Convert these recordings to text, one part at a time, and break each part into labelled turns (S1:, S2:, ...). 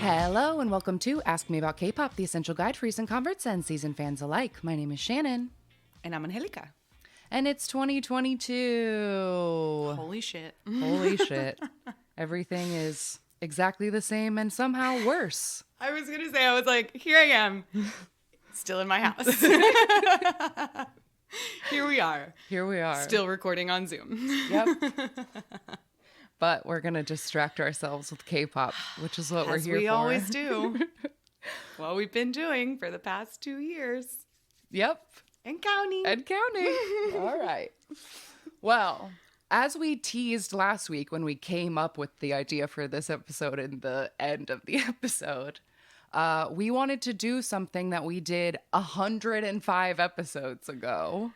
S1: Hello and welcome to Ask Me About K-Pop, the essential guide for recent converts and seasoned fans alike. My name is Shannon.
S2: And I'm Angelica.
S1: And it's 2022.
S2: Holy shit.
S1: Holy shit. Everything is exactly the same and somehow worse.
S2: I was going to say, I was like, here I am, still in my house. Here we are.
S1: Here we are.
S2: Still recording on Zoom.
S1: Yep. But we're going to distract ourselves with K-pop, which is what we're here for.
S2: We always do. What we've been doing for the past 2 years.
S1: Yep.
S2: And counting.
S1: And counting. All right. Well, as we teased last week when we came up with the idea for this episode in the end of the episode, we wanted to do something that we did 105 episodes ago.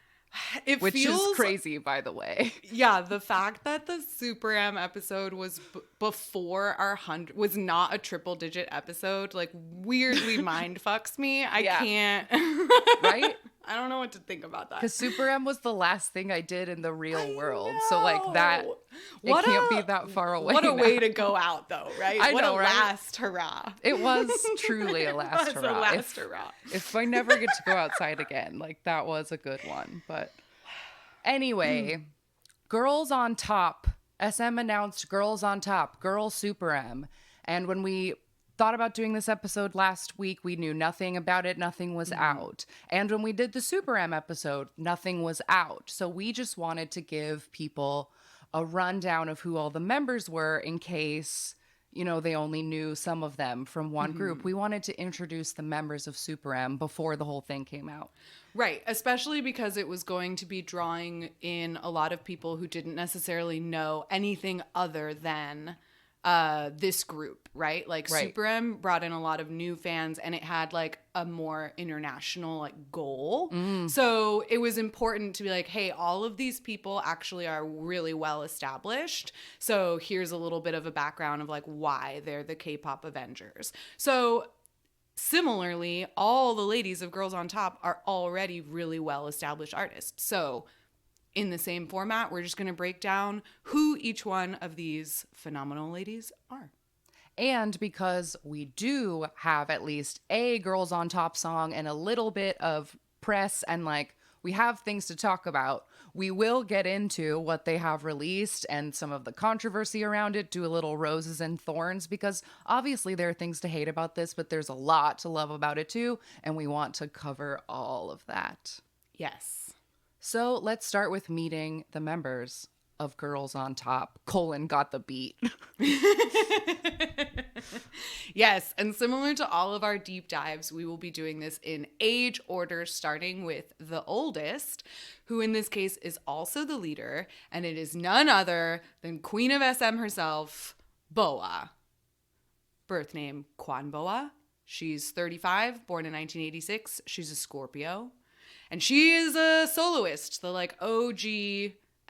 S1: Which is crazy, by the way.
S2: Yeah, the fact that the SuperM episode was before our 100 was not a triple digit episode, like weirdly mind fucks me. I can't.
S1: Right?
S2: I don't know what to think about that.
S1: Because SuperM was the last thing I did in the real world. So like that, can't be that far away.
S2: What a
S1: now.
S2: way to go out though, right?
S1: I
S2: what
S1: know,
S2: a
S1: right?
S2: last hurrah.
S1: It was truly a last
S2: It was
S1: hurrah.
S2: a last hurrah.
S1: If I never get to go outside again, like that was a good one. But anyway, Girls on Top. SM announced Girls on Top, Girl SuperM. And when we thought about doing this episode last week, we knew nothing about it. Nothing was out. And when we did the SuperM episode, nothing was out. So we just wanted to give people a rundown of who all the members were in case, you know, they only knew some of them from one group. We wanted to introduce the members of SuperM before the whole thing came out.
S2: Right, especially because it was going to be drawing in a lot of people who didn't necessarily know anything other than this group, right? Like SuperM brought in a lot of new fans and it had like a more international like goal. So it was important to be like, hey, all of these people actually are really well established. So here's a little bit of a background of like why they're the K-pop Avengers. So similarly, all the ladies of Girls on Top are already really well established artists. So in the same format, we're just going to break down who each one of these phenomenal ladies are.
S1: And because we do have at least a Girls on Top song and a little bit of press and like we have things to talk about, we will get into what they have released and some of the controversy around it, do a little Roses and Thorns, because obviously there are things to hate about this, but there's a lot to love about it too. And we want to cover all of that.
S2: Yes.
S1: So let's start with meeting the members of Girls on Top. Got the beat.
S2: Yes, and similar to all of our deep dives, we will be doing this in age order, starting with the oldest, who in this case is also the leader, and it is none other than Queen of SM herself, Boa. Birth name, Kwan Boa. She's 35, born in 1986. She's a Scorpio. And she is a soloist, the like OG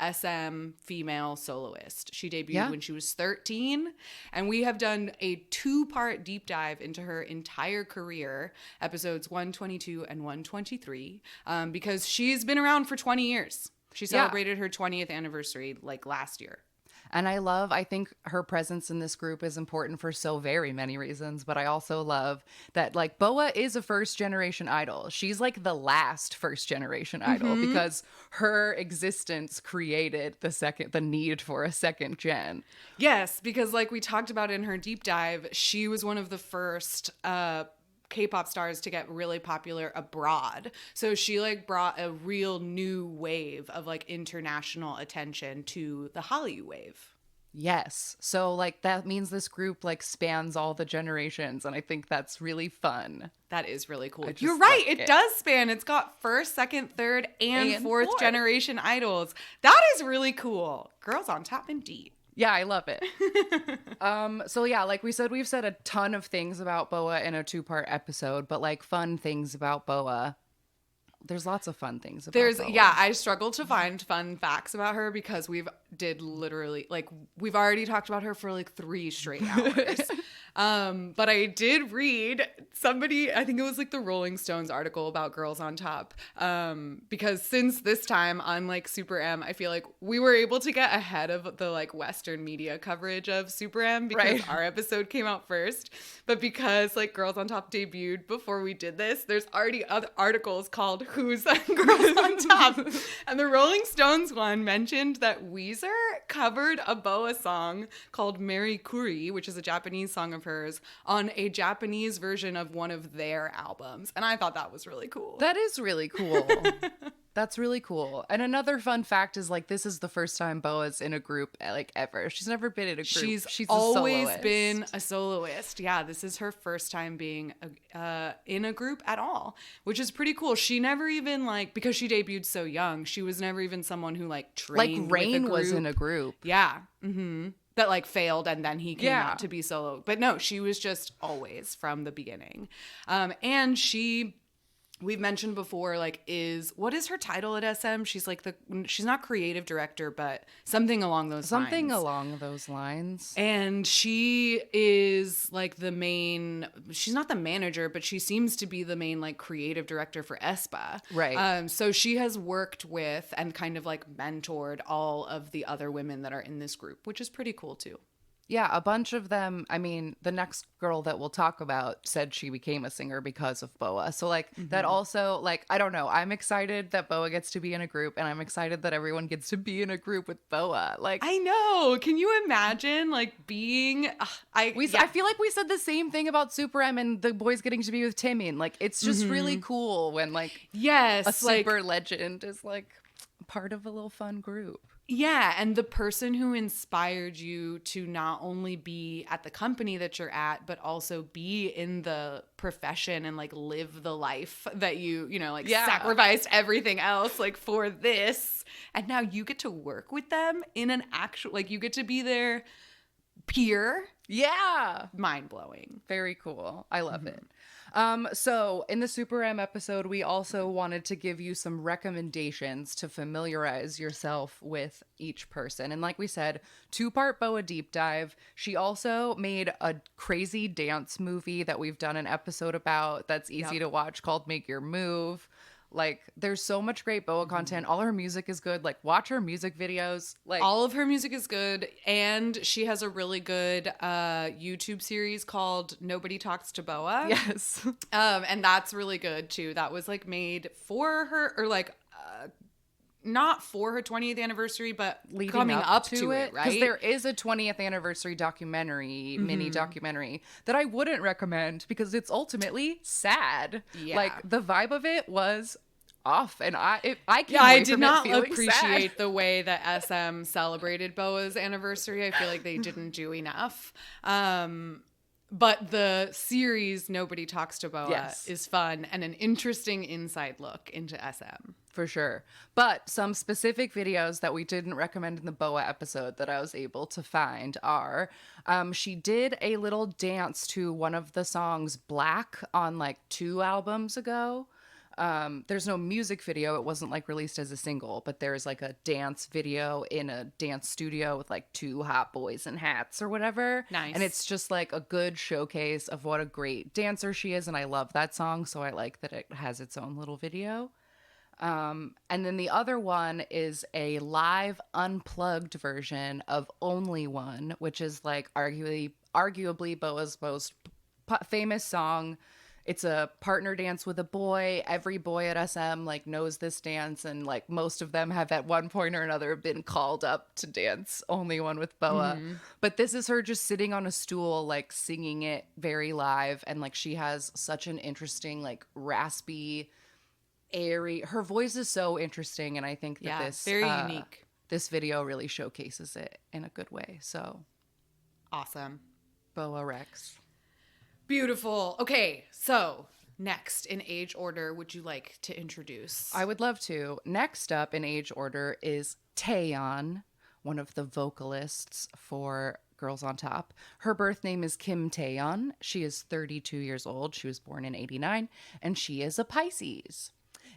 S2: SM female soloist. She debuted when she was 13, and we have done a 2-part deep dive into her entire career, episodes 122 and 123, because she's been around for 20 years. She celebrated her 20th anniversary like last year.
S1: And I think her presence in this group is important for so very many reasons, but I also love that like Boa is a first generation idol. She's like the last first generation idol because her existence created the need for a second gen.
S2: Yes, because like we talked about in her deep dive, she was one of the first K-pop stars to get really popular abroad. So she like brought a real new wave of like international attention to the Hallyu wave.
S1: Yes. So like that means this group like spans all the generations, and I think that's really fun.
S2: That is really cool. You're right. It does span. It's got first, second, third, and fourth generation idols. That is really cool. Girls on Top indeed.
S1: Yeah, I love it. So yeah, like we said, we've said a ton of things about Boa in a 2-part episode, but like fun things about Boa. There's lots of fun things about Boa.
S2: Yeah, I struggled to find fun facts about her because we've already talked about her for like 3 straight hours. But I did read somebody, I think it was like the Rolling Stones article about Girls on Top. Because since this time on like Super M, I feel like we were able to get ahead of the like Western media coverage of Super M because our episode came out first. But because like Girls on Top debuted before we did this, there's already other articles called Who's Girls on Top. And the Rolling Stones one mentioned that Weezer covered a BoA song called Mary Kuri, which is a Japanese song of hers, on a Japanese version of one of their albums. And I thought that was really cool.
S1: That is really cool. That's really cool. And another fun fact is like this is the first time BoA's in a group like ever. She's never been in a group.
S2: She's
S1: a
S2: always
S1: soloist.
S2: been a soloist. Yeah, this is her first time being in a group at all, which is pretty cool. She never even like, because she debuted so young, she was never even someone who like trained
S1: like Rain
S2: with a group.
S1: was in a group.
S2: Yeah. Mm-hmm. That like failed and then he came out to be solo. But no, she was just always from the beginning. And we've mentioned before, like, what is her title at SM? She's like she's not creative director, but something along those lines.
S1: Something along those lines.
S2: And she is like she's not the manager, but she seems to be the main like creative director for aespa.
S1: Right.
S2: So she has worked with and kind of like mentored all of the other women that are in this group, which is pretty cool too.
S1: Yeah, a bunch of them. I mean, the next girl that we'll talk about said she became a singer because of BoA. So, like, that also, like, I don't know. I'm excited that BoA gets to be in a group, and I'm excited that everyone gets to be in a group with BoA. Like,
S2: I know. Can you imagine, like, being... I
S1: feel like we said the same thing about Super M and the boys getting to be with Timmy. Like, it's just really cool when, like, a super legend is, like, part of a little fun group.
S2: Yeah, and the person who inspired you to not only be at the company that you're at, but also be in the profession and like live the life that you know, like sacrificed everything else like for this. And now you get to work with them in an actual, like you get to be their peer.
S1: Yeah.
S2: Mind-blowing.
S1: Very cool. I love it. So in the Super M episode, we also wanted to give you some recommendations to familiarize yourself with each person. And like we said, 2-part BoA deep dive. She also made a crazy dance movie that we've done an episode about that's easy to watch called Make Your Move. Like, there's so much great BoA content. All her music is good. Like, watch her music videos. Like,
S2: all of her music is good. And she has a really good YouTube series called Nobody Talks to BoA.
S1: Yes.
S2: And that's really good, too. That was, like, made for her, or, like, not for her 20th anniversary, but coming up to it, right?
S1: Because there is a 20th anniversary documentary, mini documentary, that I wouldn't recommend because it's ultimately sad. Yeah. Like, the vibe of it was off, and I did not appreciate
S2: the way that SM celebrated BoA's anniversary. I feel like they didn't do enough. But the series Nobody Talks to BoA is fun and an interesting inside look into SM.
S1: For sure. But some specific videos that we didn't recommend in the BoA episode that I was able to find are, she did a little dance to one of the songs Black on like 2 albums ago. There's no music video. It wasn't like released as a single, but there's like a dance video in a dance studio with like 2 hot boys in hats or whatever.
S2: Nice.
S1: And it's just like a good showcase of what a great dancer she is. And I love that song. So I like that it has its own little video. And then the other one is a live unplugged version of Only One, which is like arguably BoA's most famous song. It's a partner dance with a boy. Every boy at SM like knows this dance, and like most of them have at one point or another been called up to dance Only One with BoA. But this is her just sitting on a stool like singing it very live, and like she has such an interesting like raspy, airy. Her voice is so interesting, and I think that this
S2: very unique.
S1: This video really showcases it in a good way. So
S2: awesome.
S1: BoA Rex.
S2: Beautiful. Okay, so next in age order, would you like to introduce?
S1: I would love to. Next up in age order is Taeyeon, one of the vocalists for Girls on Top. Her birth name is Kim Taeyeon. She is 32 years old. She was born in 89, and she is a Pisces.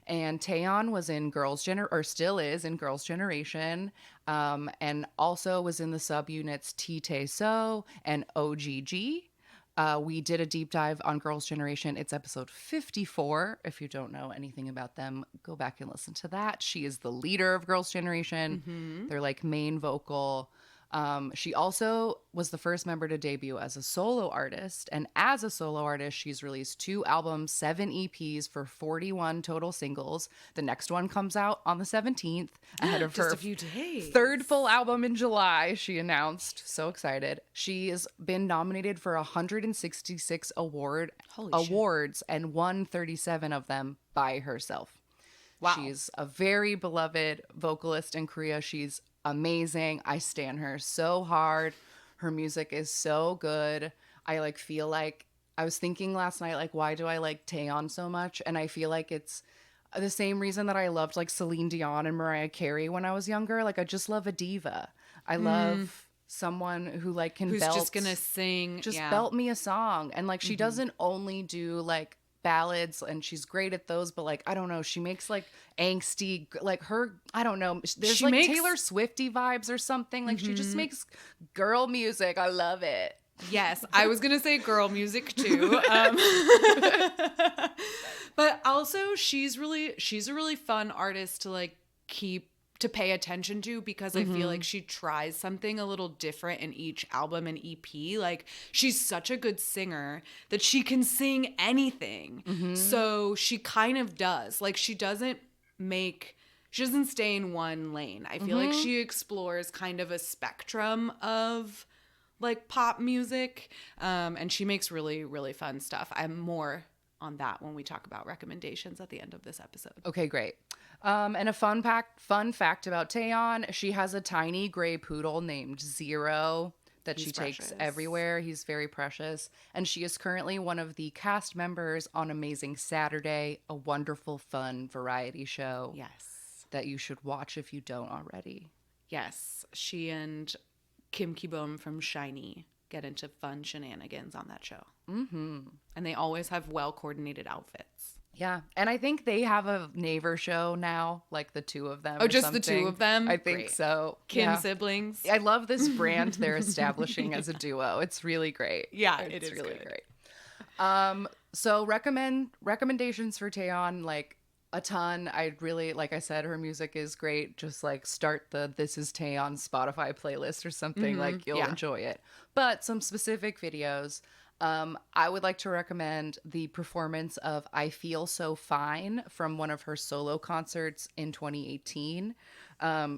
S1: And Taeyeon was in still is in Girls' Generation, and also was in the subunits T-Tae So and OGG. We did a deep dive on Girls' Generation. It's episode 54. If you don't know anything about them, go back and listen to that. She is the leader of Girls' Generation. They're like main vocal. She also was the first member to debut as a solo artist. And as a solo artist, she's released 2 albums, 7 EPs for 41 total singles. The next one comes out on the 17th, ahead of her
S2: a few days.
S1: 3rd full album in July, she announced. So excited. She's been nominated for 166 awards and won 37 of them by herself.
S2: Wow.
S1: She's a very beloved vocalist in Korea. She's amazing. I stan her so hard. Her music is so good. I like feel like I was thinking last night, like, why do I like Taeyeon so much? And I feel like it's the same reason that I loved like Celine Dion and Mariah Carey when I was younger. Like, I just love a diva. I love someone who like can
S2: Who's
S1: belt,
S2: just gonna sing,
S1: belt me a song. And like, she doesn't only do like ballads, and she's great at those, but like, I don't know, she makes like angsty, like her, I don't know, there's
S2: she
S1: like
S2: makes
S1: Taylor Swifty vibes or something. Like, she just makes girl music. I love it.
S2: Yes, I was gonna say girl music too, but also she's a really fun artist to like to pay attention to, because I feel like she tries something a little different in each album and EP. Like, she's such a good singer that she can sing anything. So she kind of does. Like, she doesn't stay in one lane. I feel like she explores kind of a spectrum of like pop music, and she makes really, really fun stuff. I'm more on that when we talk about recommendations at the end of this episode.
S1: Okay, great. And a fun fact about Taeyeon, she has a tiny gray poodle named Zero that she takes everywhere. He's very precious. And she is currently one of the cast members on Amazing Saturday, a wonderful, fun variety show.
S2: Yes.
S1: That you should watch if you don't already.
S2: Yes. She and Kim Ki-bum from SHINee get into fun shenanigans on that show. And they always have well-coordinated outfits.
S1: Yeah. And I think they have a Naver show now, like the 2 of them.
S2: Oh, just the 2 of them?
S1: I think so.
S2: Kim siblings.
S1: I love this brand they're establishing as a duo. It's really great.
S2: Yeah,
S1: it's really great. So recommendations for Taeyeon, like a ton. I'd really, like I said, her music is great. Just like start the This Is Taeyeon Spotify playlist or something. Like, you'll enjoy it. But some specific videos. I would like to recommend the performance of I Feel So Fine from one of her solo concerts in 2018.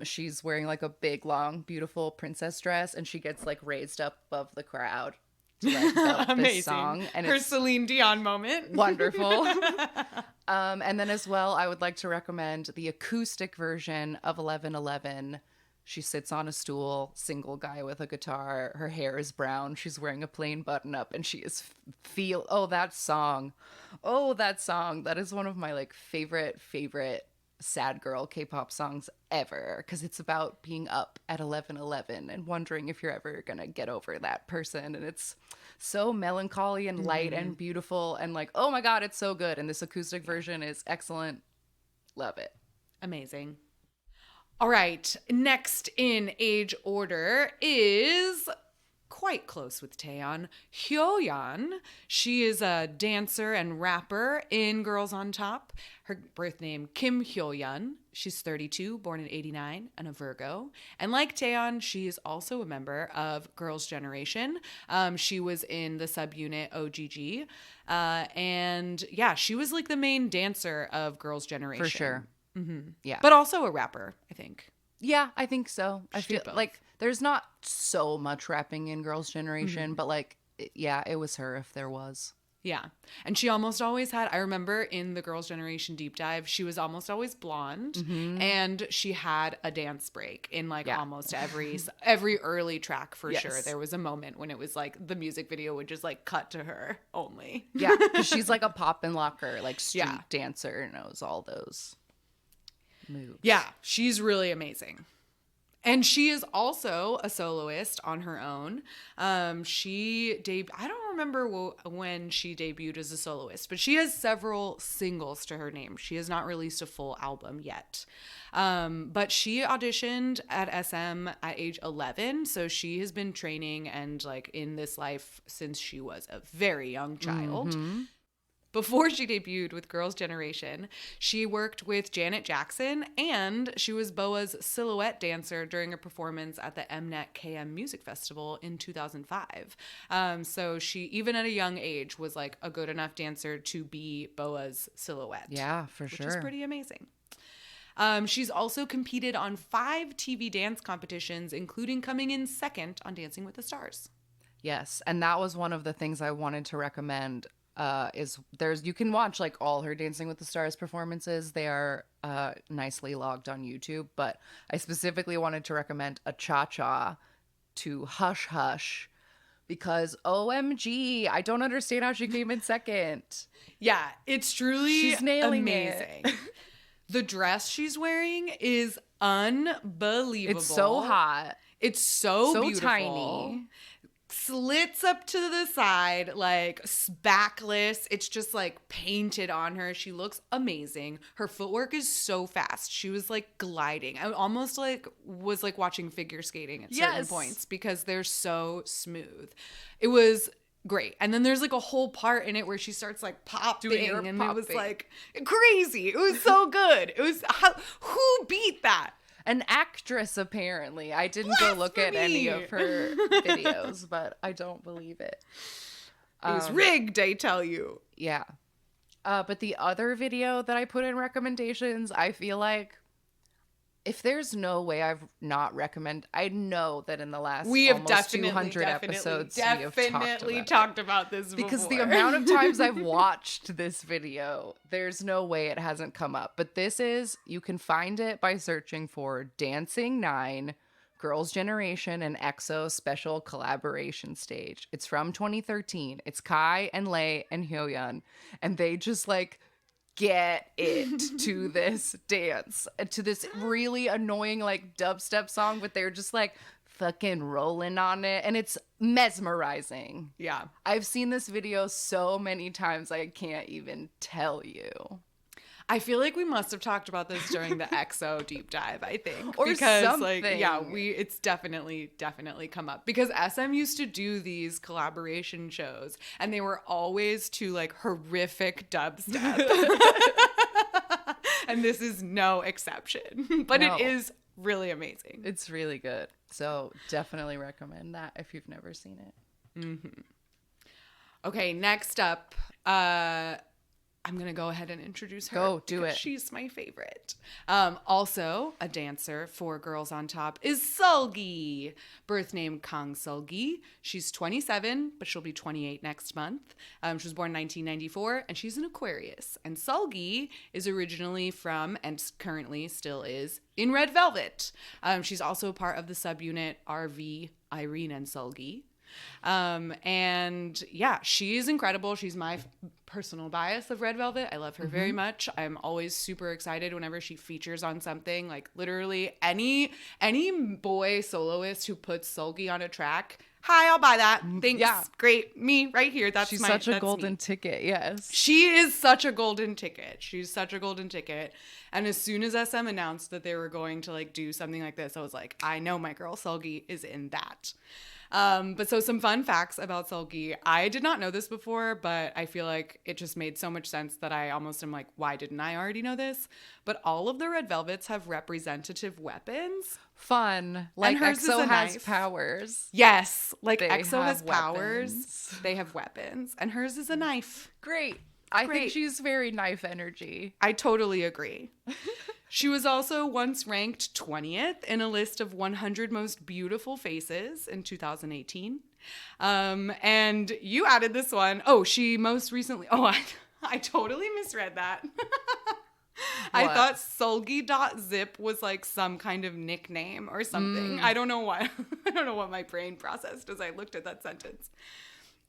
S1: She's wearing like a big, long, beautiful princess dress, and she gets like raised up above the crowd to like belt this song. And
S2: her
S1: it's
S2: Celine Dion moment.
S1: Wonderful. And then as well, I would like to recommend the acoustic version of 11:11. She sits on a stool, single guy with a guitar. Her hair is brown. She's wearing a plain button up, and she is that song. That is one of my like favorite sad girl K-pop songs ever, because it's about being up at 11:11 and wondering if you're ever gonna get over that person. And it's so melancholy and light and beautiful, and like, oh my god, it's so good. And this acoustic version is excellent. Love it.
S2: Amazing. All right, next in age order is quite close with Taeyeon, Hyoyeon. She is a dancer and rapper in Girls on Top. Her birth name, Kim Hyoyeon. She's 32, born in 89, and a Virgo. And like Taeyeon, she is also a member of Girls' Generation. She was in the subunit OGG. And yeah, she was like the main dancer of Girls' Generation.
S1: For sure.
S2: Yeah. But also a rapper, I think.
S1: Yeah, I think so. I feel
S2: both.
S1: like there's not so much rapping in Girls' Generation, but like, it was her if there was.
S2: Yeah. And she almost always had, I remember in the Girls' Generation deep dive, she was almost always blonde, and she had a dance break in like almost every early track for sure. There was a moment when it was like the music video would just like cut to her only.
S1: Yeah, because she's like a pop and locker, like street dancer, knows all those moves.
S2: Yeah, she's really amazing. And she is also a soloist on her own. I don't remember when she debuted as a soloist, but she has several singles to her name. She has not released a full album yet. But she auditioned at SM at age 11. So she has been training and like in this life since she was a very young child. Mm-hmm. Before she debuted with Girls' Generation, she worked with Janet Jackson, and she was BoA's silhouette dancer during a performance at the Mnet KM Music Festival in 2005. So she, even at a young age, was like a good enough dancer to be BoA's silhouette.
S1: Yeah, for sure.
S2: Which is pretty amazing. She's also competed on 5 TV dance competitions, including coming in second on Dancing with the Stars.
S1: Yes, and that was one of the things I wanted to recommend. You can watch like all her Dancing with the Stars performances. They are nicely logged on YouTube, but I specifically wanted to recommend a cha-cha to Hush Hush because OMG, I don't understand how she came in second.
S2: Yeah, it's truly
S1: she's nailing
S2: amazing. The dress she's wearing is unbelievable.
S1: It's so hot.
S2: It's so beautiful.
S1: Tiny.
S2: Slits up to the side, like backless. It's just like painted on her. She looks amazing. Her footwork is so fast. She was like gliding. I almost like was like watching figure skating at certain points because they're so smooth. It was great. And then there's like a whole part in it where she starts like popping and it was like crazy. It was so good. It was who beat that?
S1: An actress, apparently. I didn't go look at any of her videos, but I don't believe it.
S2: It was rigged, I tell you.
S1: Yeah. But the other video that I put in recommendations, I feel like if there's no way I've not recommended, I know that in the last almost 200 episodes we have talked about this before. Because the amount of times I've watched this video, there's no way it hasn't come up. But you can find it by searching for Dancing 9, Girls' Generation, and EXO Special Collaboration Stage. It's from 2013. It's Kai and Lei and Hyoyeon. And they just like get it to this dance, to this really annoying like dubstep song, but they're just like fucking rolling on it and it's mesmerizing.
S2: Yeah.
S1: I've seen this video so many times I can't even tell you.
S2: I feel like we must have talked about this during the EXO deep dive, I think.
S1: Or
S2: because
S1: something.
S2: Like, yeah, it's definitely come up. Because SM used to do these collaboration shows and they were always to like horrific dubstep. And this is no exception. But It is really amazing.
S1: It's really good. So definitely recommend that if you've never seen it.
S2: Mm-hmm. Okay, next up, I'm going to go ahead and introduce her.
S1: Go, do it.
S2: She's my favorite. Also, a dancer for Girls on Top is Seulgi. Birth name Kang Seulgi. She's 27, but she'll be 28 next month. She was born in 1994, and she's an Aquarius. And Seulgi is originally from, and currently still is, in Red Velvet. She's also part of the subunit RV Irene and Seulgi. And yeah, she's incredible. She's my personal bias of Red Velvet. I love her very much. I'm always super excited whenever she features on something. Like literally any boy soloist who puts Seulgi on a track, hi, I'll buy that. Thanks. Yeah. Great. Me right here.
S1: She's such a golden ticket. Yes.
S2: She is such a golden ticket. She's such a golden ticket. And as soon as SM announced that they were going to like do something like this, I was like, I know my girl Seulgi is in that. But so some fun facts about Seulgi. I did not know this before, but I feel like it just made so much sense that I almost am like, why didn't I already know this? But all of the Red Velvets have representative weapons.
S1: Fun. Like EXO has powers.
S2: Yes. Like EXO has powers. They have weapons. And hers is a knife.
S1: Great. I think she's very knife energy.
S2: I totally agree. She was also once ranked 20th in a list of 100 most beautiful faces in 2018. And you added this one. Oh, she most recently... Oh, I totally misread that. I thought Seulgi.zip was like some kind of nickname or something. I don't know why. I don't know what my brain processed as I looked at that sentence.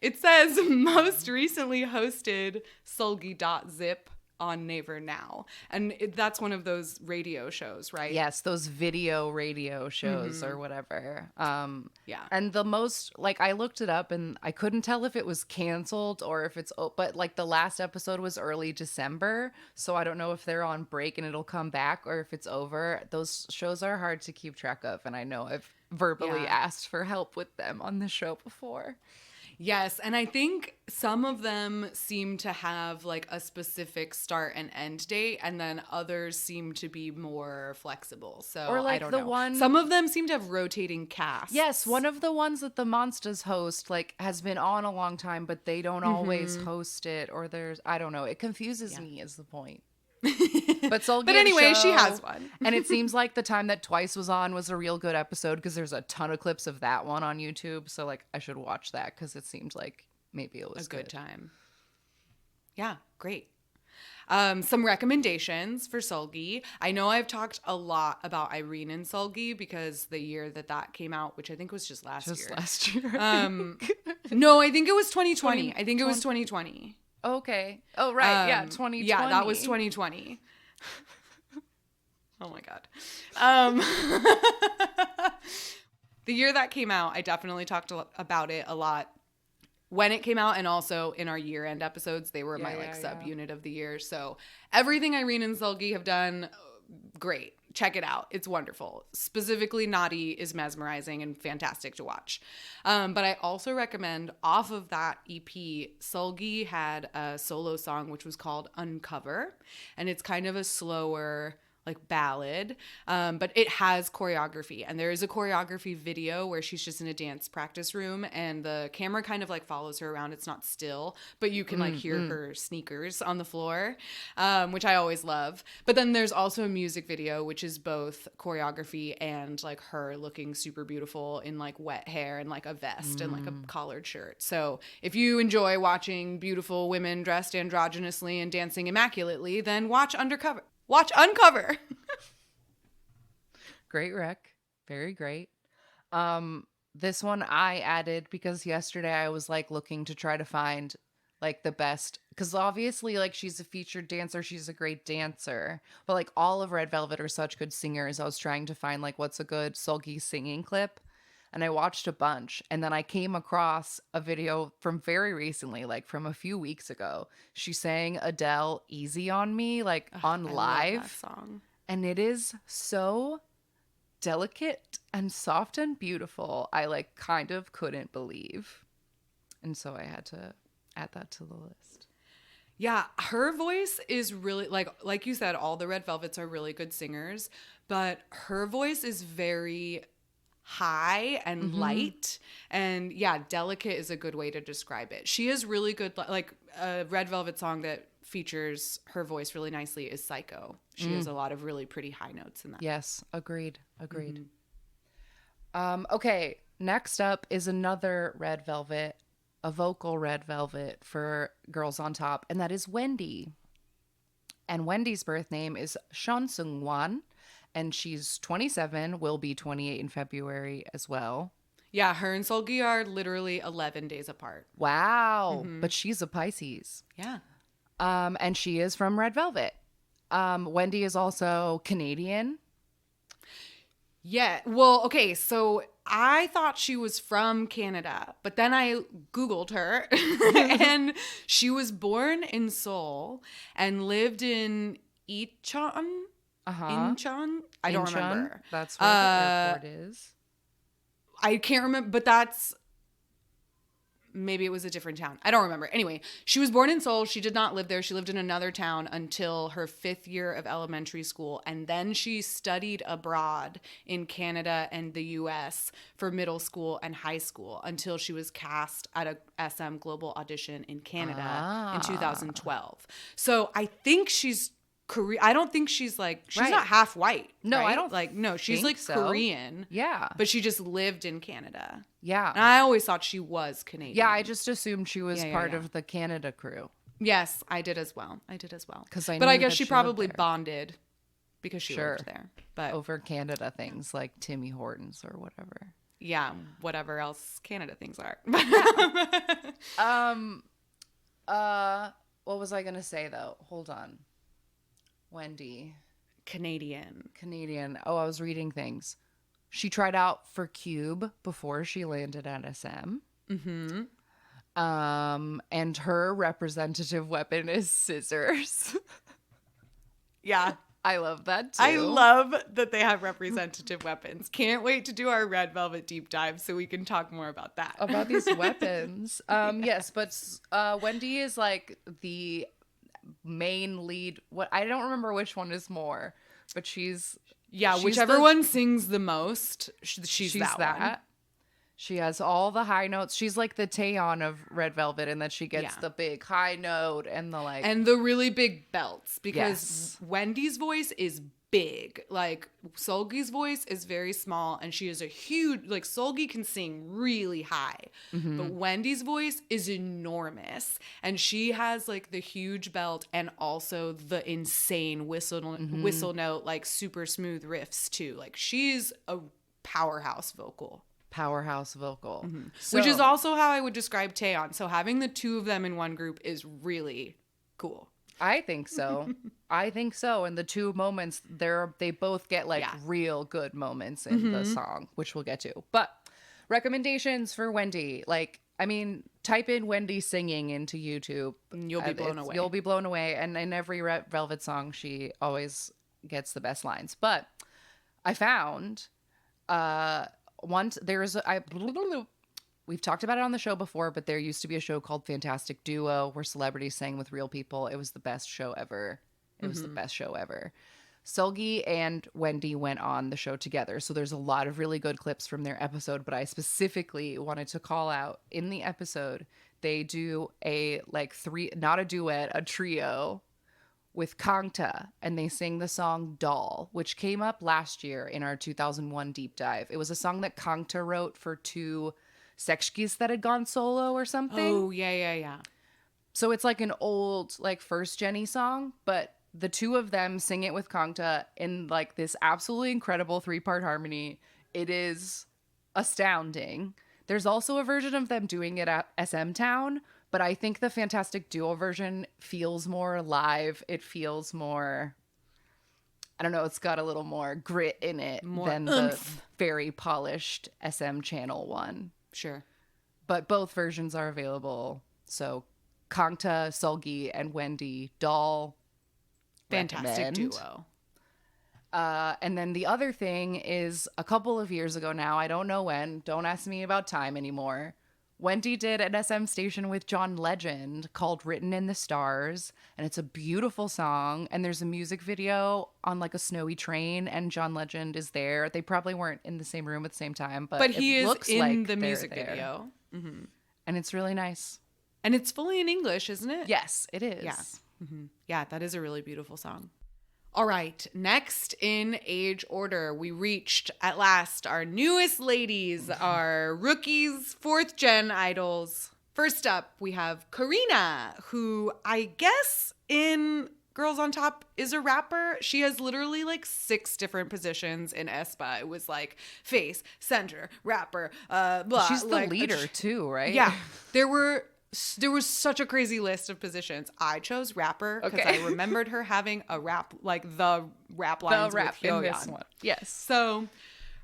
S2: It says most recently hosted Seulgi.zip on Naver now. And that's one of those radio shows, right?
S1: Yes, those video radio shows or whatever.
S2: Yeah.
S1: And the most, like, I looked it up and I couldn't tell if it was canceled or if it's, but like the last episode was early December. So I don't know if they're on break and it'll come back or if it's over. Those shows are hard to keep track of. And I know I've verbally asked for help with them on the show before.
S2: Yes, and I think some of them seem to have like a specific start and end date, and then others seem to be more flexible. So
S1: or like
S2: I don't
S1: the
S2: know.
S1: one,
S2: some of them seem to have rotating casts.
S1: yes, one of the ones that the Monsters host like has been on a long time, but they don't always host it. Or there's, I don't know. It confuses me is the point. But
S2: anyway, she has one.
S1: And it seems like the time that Twice was on was a real good episode because there's a ton of clips of that one on YouTube. So like I should watch that because it seemed like maybe it was
S2: a good time. Yeah, great. Some recommendations for Sulgi. I know I've talked a lot about Irene and Sulgi because the year that came out, which I think was just last year.
S1: Last year.
S2: No, I think it was 2020. I think it was 2020.
S1: Okay. Oh, right. Yeah, 2020.
S2: Yeah, that was 2020. Oh my God. The year that came out, I definitely talked about it a lot when it came out, and also in our year-end episodes. They were my subunit of the year. So everything Irene and Sulgi have done, great. Check it out. It's wonderful. Specifically, Naughty is mesmerizing and fantastic to watch. But I also recommend, off of that EP, Sulgi had a solo song which was called Uncover. And it's kind of a slower, like, ballad. But it has choreography. And there is a choreography video where she's just in a dance practice room and the camera kind of like follows her around. It's not still, but you can like hear her sneakers on the floor, which I always love. But then there's also a music video, which is both choreography and like her looking super beautiful in like wet hair and like a vest and like a collared shirt. So if you enjoy watching beautiful women dressed androgynously and dancing immaculately, then watch Uncover.
S1: Great rec. Very great. This one I added because yesterday I was like looking to try to find like the best, because obviously like she's a featured dancer, she's a great dancer, but like all of Red Velvet are such good singers. I was trying to find like what's a good Sulgi singing clip, and I watched a bunch, and then I came across a video from very recently, like from a few weeks ago. She sang Adele Easy on Me, like on live.
S2: Love that song.
S1: And it is so delicate and soft and beautiful. I like kind of couldn't believe. And so I had to add that to the list.
S2: Yeah, her voice is really, like you said, all the Red Velvets are really good singers, but her voice is very high and light, and yeah, delicate is a good way to describe it. She is really good. Like a Red Velvet song that features her voice really nicely is Psycho. She has a lot of really pretty high notes in that.
S1: Yes, agreed. Okay, next up is another Red Velvet, a vocal Red Velvet for Girls on Top, and that is Wendy. And Wendy's birth name is Sean Seung-wan, and she's 27, will be 28 in February as well.
S2: Yeah, her and Sulgi are literally 11 days apart.
S1: Wow. But she's a Pisces.
S2: Yeah.
S1: And she is from Red Velvet. Wendy is also Canadian.
S2: Yeah. Well, okay, so I thought she was from Canada, but then I Googled her and she was born in Seoul and lived in Incheon. Incheon? I don't remember.
S1: That's where the airport is.
S2: I can't remember, but that's, maybe it was a different town. I don't remember. Anyway, she was born in Seoul. She did not live there. She lived in another town until her 5th year of elementary school. And then she studied abroad in Canada and the US for middle school and high school until she was cast at a SM Global audition in Canada in 2012. So I think she's Korean. I don't think she's like, she's not half white.
S1: No,
S2: right?
S1: I don't
S2: like, no, she's like
S1: so.
S2: Korean.
S1: Yeah.
S2: But she just lived in Canada.
S1: Yeah.
S2: And I always thought she was Canadian.
S1: Yeah, I just assumed she was part of the Canada crew.
S2: Yes, I did as well. But I guess she probably bonded because she lived there. But
S1: over Canada things like Timmy Hortons or whatever.
S2: Yeah, whatever else Canada things are.
S1: What was I gonna say though? Hold on. Wendy.
S2: Canadian.
S1: Oh, I was reading things. She tried out for Cube before she landed at SM.
S2: Mm-hmm.
S1: And her representative weapon is scissors.
S2: Yeah.
S1: I love that too.
S2: I love that they have representative weapons. Can't wait to do our Red Velvet deep dive so we can talk more about that.
S1: About these weapons. Yes, but Wendy is like the main lead. What I don't remember which one is more, but she's
S2: whichever one sings the most, she's that one.
S1: She has all the high notes. She's like the Taeyeon of Red Velvet, and that she gets the big high note and the like.
S2: And the really big belts, because Wendy's voice is big. Like, Seulgi's voice is very small, and she is a huge, like, Seulgi can sing really high. Mm-hmm. But Wendy's voice is enormous. And she has, like, the huge belt and also the insane whistle note, like, super smooth riffs, too. Like, she's a powerhouse vocal.
S1: Mm-hmm.
S2: So, which is also how I would describe Taeyeon. So having the two of them in one group is really cool.
S1: I think so. And the two moments, they both get like real good moments in the song, which we'll get to. But recommendations for Wendy, like, I mean, type in Wendy singing into YouTube.
S2: You'll be blown away.
S1: You'll be blown away. And in every Red Velvet song, she always gets the best lines. But I found we've talked about it on the show before, but there used to be a show called Fantastic Duo where celebrities sang with real people. It was the best show ever. Seulgi and Wendy went on the show together. So there's a lot of really good clips from their episode, but I specifically wanted to call out in the episode, they do a trio with Kangta, and they sing the song Doll, which came up last year in our 2001 deep dive. It was a song that Kangta wrote for two sekshkis that had gone solo or something.
S2: Oh, yeah.
S1: So it's like an old, like, first Jenny song, but the two of them sing it with Kangta in like this absolutely incredible 3-part harmony. It is astounding. There's also a version of them doing it at SM Town, but I think the Fantastic Duo version feels more live. It feels more, I don't know, it's got a little more grit in it than the very polished SM Channel one.
S2: Sure.
S1: But both versions are available. So Kangta, Seulgi, and Wendy, Doll.
S2: Fantastic duo.
S1: And then the other thing is a couple of years ago now, I don't know when, don't ask me about time anymore, Wendy did an SM station with John Legend called Written in the Stars, and it's a beautiful song, and there's a music video on like a snowy train, and John Legend is there. They probably weren't in the same room at the same time, but
S2: he is
S1: looks
S2: in
S1: like
S2: the music video.
S1: Mm-hmm. And it's really nice.
S2: And it's fully in English, isn't it?
S1: Yes, it is.
S2: Yeah. Mm-hmm. Yeah, that is a really beautiful song. All right, next in age order, we reached at last our newest ladies, our rookies, 4th gen idols. First up, we have Karina, who I guess in Girls on Top is a rapper. She has literally like 6 different positions in aespa. It was like face, center, rapper, blah.
S1: She's the
S2: like,
S1: leader too, right?
S2: Yeah, there was such a crazy list of positions. I chose rapper because I remembered her having a rap, like the rap lines with Hyoyeon.
S1: In this one. Yes.
S2: So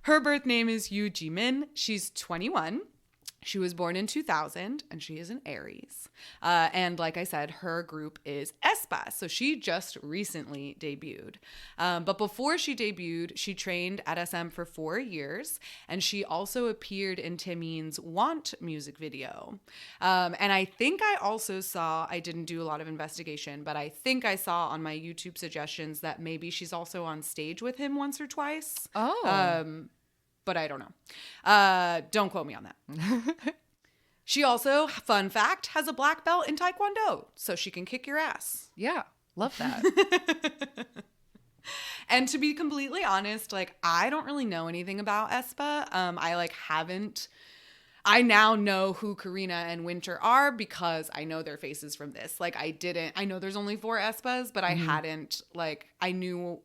S2: her birth name is Yoo Jimin. She's 21. She was born in 2000, and she is an Aries. And like I said, her group is aespa, so she just recently debuted. But before she debuted, she trained at SM for 4 years, and she also appeared in Taemin's Want music video. And I think I also saw, I didn't do a lot of investigation, but I think I saw on my YouTube suggestions that maybe she's also on stage with him once or twice.
S1: Oh.
S2: But I don't know. Don't quote me on that. She also, fun fact, has a black belt in Taekwondo, so she can kick your ass.
S1: Yeah, love that.
S2: And to be completely honest, like, I don't really know anything about aespa. I now know who Karina and Winter are because I know their faces from this. Like, I know there's only 4 aespas, but I hadn't, like, I knew,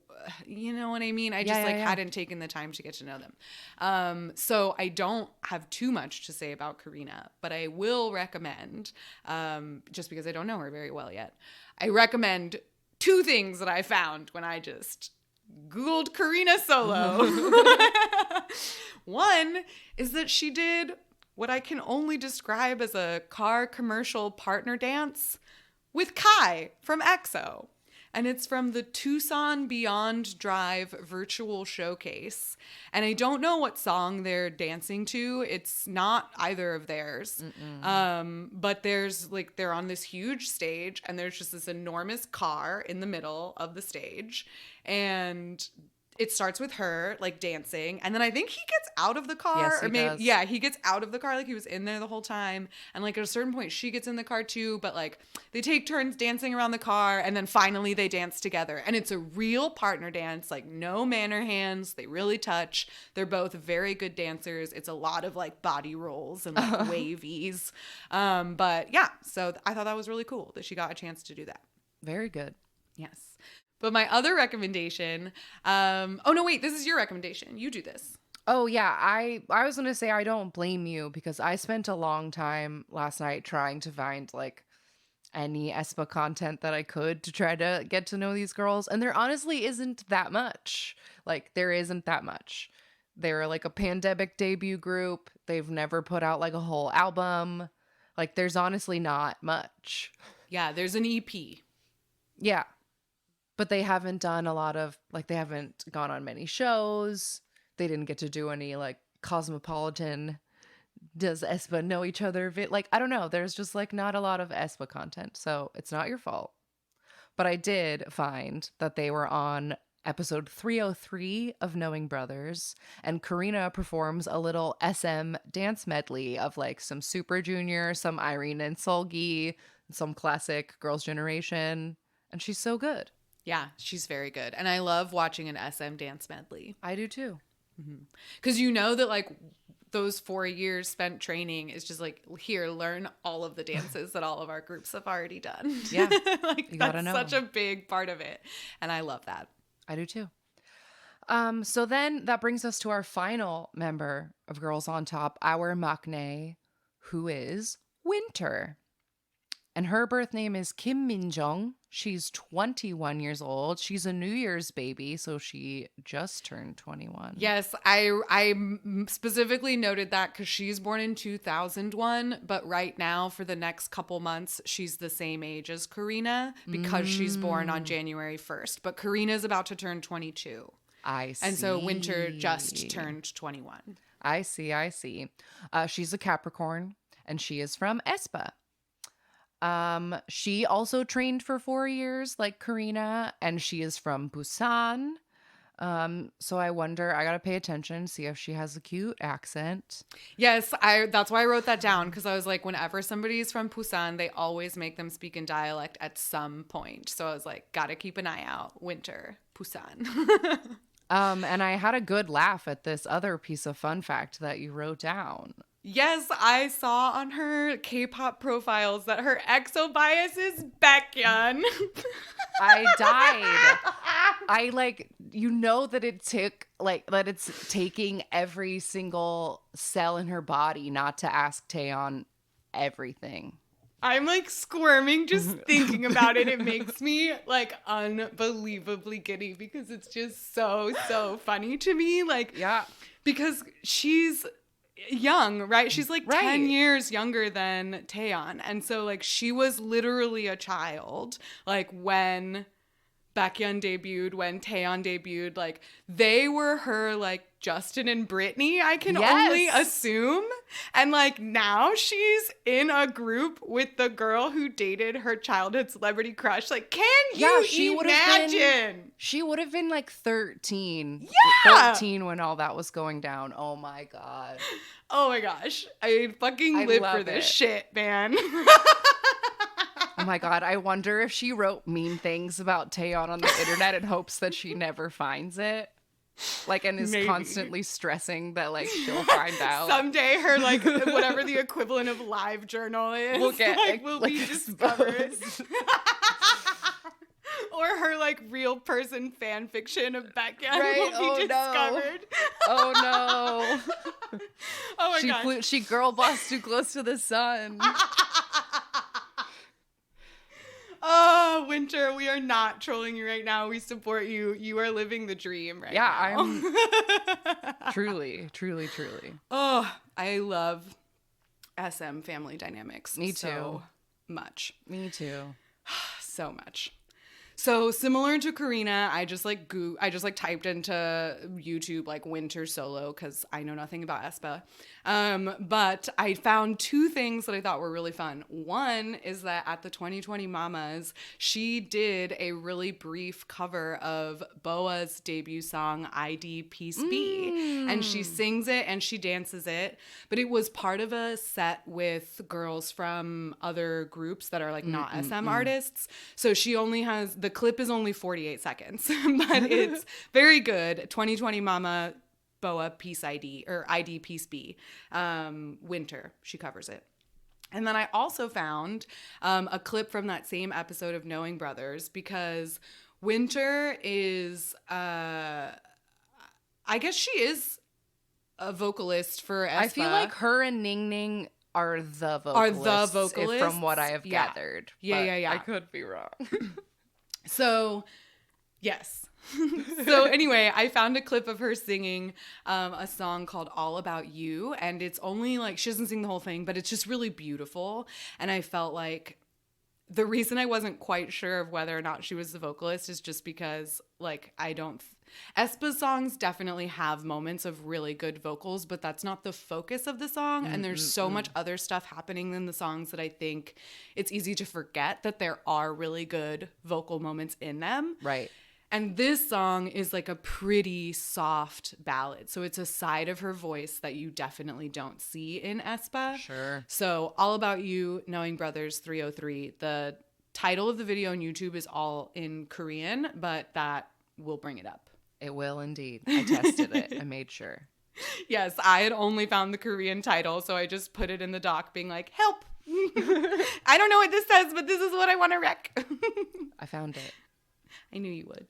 S2: you know what I mean? I just hadn't taken the time to get to know them. So I don't have too much to say about Karina, but I will recommend, just because I don't know her very well yet, I recommend two things that I found when I just Googled Karina Solo. One is that she did what I can only describe as a car commercial partner dance with Kai from EXO. And it's from the Tucson Beyond Drive virtual showcase. And I don't know what song they're dancing to. It's not either of theirs. But there's like, they're on this huge stage and there's just this enormous car in the middle of the stage. And it starts with her like dancing, and then I think he gets out of the car.
S1: Yes, he does.
S2: Yeah, he gets out of the car, like he was in there the whole time. And like at a certain point, she gets in the car too. But like they take turns dancing around the car, and then finally they dance together. And it's a real partner dance, like no manner hands. They really touch. They're both very good dancers. It's a lot of like body rolls and like wavies. But yeah, so I thought that was really cool that she got a chance to do that.
S1: Very good.
S2: Yes. But my other recommendation, oh no, wait, this is your recommendation. You do this.
S1: Oh yeah, I was going to say I don't blame you, because I spent a long time last night trying to find like any aespa content that I could to try to get to know these girls, and there honestly isn't that much. Like there isn't that much. They're like a pandemic debut group. They've never put out like a whole album. Like there's honestly not much.
S2: Yeah, there's an EP.
S1: Yeah. But they haven't done a lot of, like, they haven't gone on many shows. They didn't get to do any, like, Cosmopolitan, does aespa know each other? Like, I don't know. There's just, like, not a lot of aespa content. So it's not your fault. But I did find that they were on episode 303 of Knowing Brothers. And Karina performs a little SM dance medley of, like, some Super Junior, some Irene and Solgi, some classic Girls' Generation. And she's so good.
S2: Yeah, she's very good. And I love watching an SM dance medley.
S1: I do too.
S2: Because you know that like those 4 years spent training is just like, here, learn all of the dances that all of our groups have already done.
S1: Yeah.
S2: Like
S1: You
S2: that's
S1: gotta know.
S2: such a big part of it. And I love that.
S1: I do too. So then that brings us to our final member of Girls on Top, our maknae, who is Winter. And her birth name is Kim Min-jung. She's 21 years old. She's a New Year's baby, so she just turned 21.
S2: Yes, I specifically noted that because she's born in 2001, but right now for the next couple months, she's the same age as Karina because she's born on January 1st. But Karina's about to turn 22.
S1: I see.
S2: And so Winter just turned 21.
S1: I see. She's a Capricorn, and she is from aespa. She also trained for 4 years like Karina, and she is from Busan. So I wonder, I gotta pay attention, see if she has a cute accent.
S2: Yes, that's why I wrote that down, because I was like, whenever somebody's from Busan, they always make them speak in dialect at some point. So I was like, gotta keep an eye out. Winter, Busan.
S1: And I had a good laugh at this other piece of fun fact that you wrote down.
S2: Yes, I saw on her K-pop profiles that her EXO bias is Baekhyun.
S1: I died. I like, you know that it took like that it's taking every single cell in her body not to ask Taeyeon everything.
S2: I'm like squirming just thinking about it. It makes me like unbelievably giddy because it's just so funny to me. Like,
S1: yeah,
S2: because she's young, right? She's like
S1: Right.
S2: 10 years younger than Taeyeon. And so like she was literally a child like when Baekhyun debuted, when Taeyeon debuted. Like they were her like Justin and Britney, I can only assume. And like now she's in a group with the girl who dated her childhood celebrity crush. Like, can you imagine?
S1: She would have been like 13.
S2: Yeah.
S1: 13 when all that was going down. Oh my God.
S2: Oh my gosh. I fucking
S1: I
S2: live
S1: love
S2: for this
S1: it.
S2: shit, man.
S1: Oh my God. I wonder if she wrote mean things about Taeyeon on the internet in hopes that she never finds it. Like, and is
S2: Maybe.
S1: constantly stressing that like she'll find out.
S2: Someday her like whatever the equivalent of live journal is
S1: Will get,
S2: will
S1: like,
S2: be discovered.
S1: exposed.
S2: Or her like real person fan fiction of Baekhyun
S1: Right?
S2: will be discovered.
S1: Oh no.
S2: Oh my god.
S1: She girl bossed too close to the sun.
S2: Oh, Winter, we are not trolling you right now. We support you. You are living the dream right now.
S1: I'm truly.
S2: Oh, I love SM family dynamics.
S1: Me too.
S2: So much.
S1: Me too.
S2: So much. So similar to Karina, I just typed into YouTube like Winter solo because I know nothing about aespa. But I found two things that I thought were really fun. One is that at the 2020 Mamas, she did a really brief cover of Boa's debut song, ID Peace Be. And she sings it and she dances it. But it was part of a set with girls from other groups that are like not SM artists. So she only has, the clip is only 48 seconds, but it's very good. 2020 Mama, Boa Peace ID, or ID Peace Be. Winter, she covers it. And then I also found a clip from that same episode of Knowing Brothers, because Winter is, I guess she is a vocalist for aespa.
S1: I feel like her and Ning Ning are the vocalists. From what I have gathered.
S2: Yeah.
S1: I could be wrong.
S2: So, yes. So anyway, I found a clip of her singing a song called All About You, and it's only like, she doesn't sing the whole thing, but it's just really beautiful. And I felt like the reason I wasn't quite sure of whether or not she was the vocalist is just because like aespa songs definitely have moments of really good vocals, but that's not the focus of the song. And there's so much other stuff happening in the songs that I think it's easy to forget that there are really good vocal moments in them.
S1: Right.
S2: And this song is like a pretty soft ballad. So it's a side of her voice that you definitely don't see in aespa.
S1: Sure.
S2: So All About You, Knowing Brothers 303. The title of the video on YouTube is all in Korean, but that will bring it up.
S1: It will indeed. I tested it. I made sure.
S2: Yes, I had only found the Korean title, so I just put it in the doc being like, help. I don't know what this says, but this is what I want to wreck.
S1: I found it.
S2: I knew you would.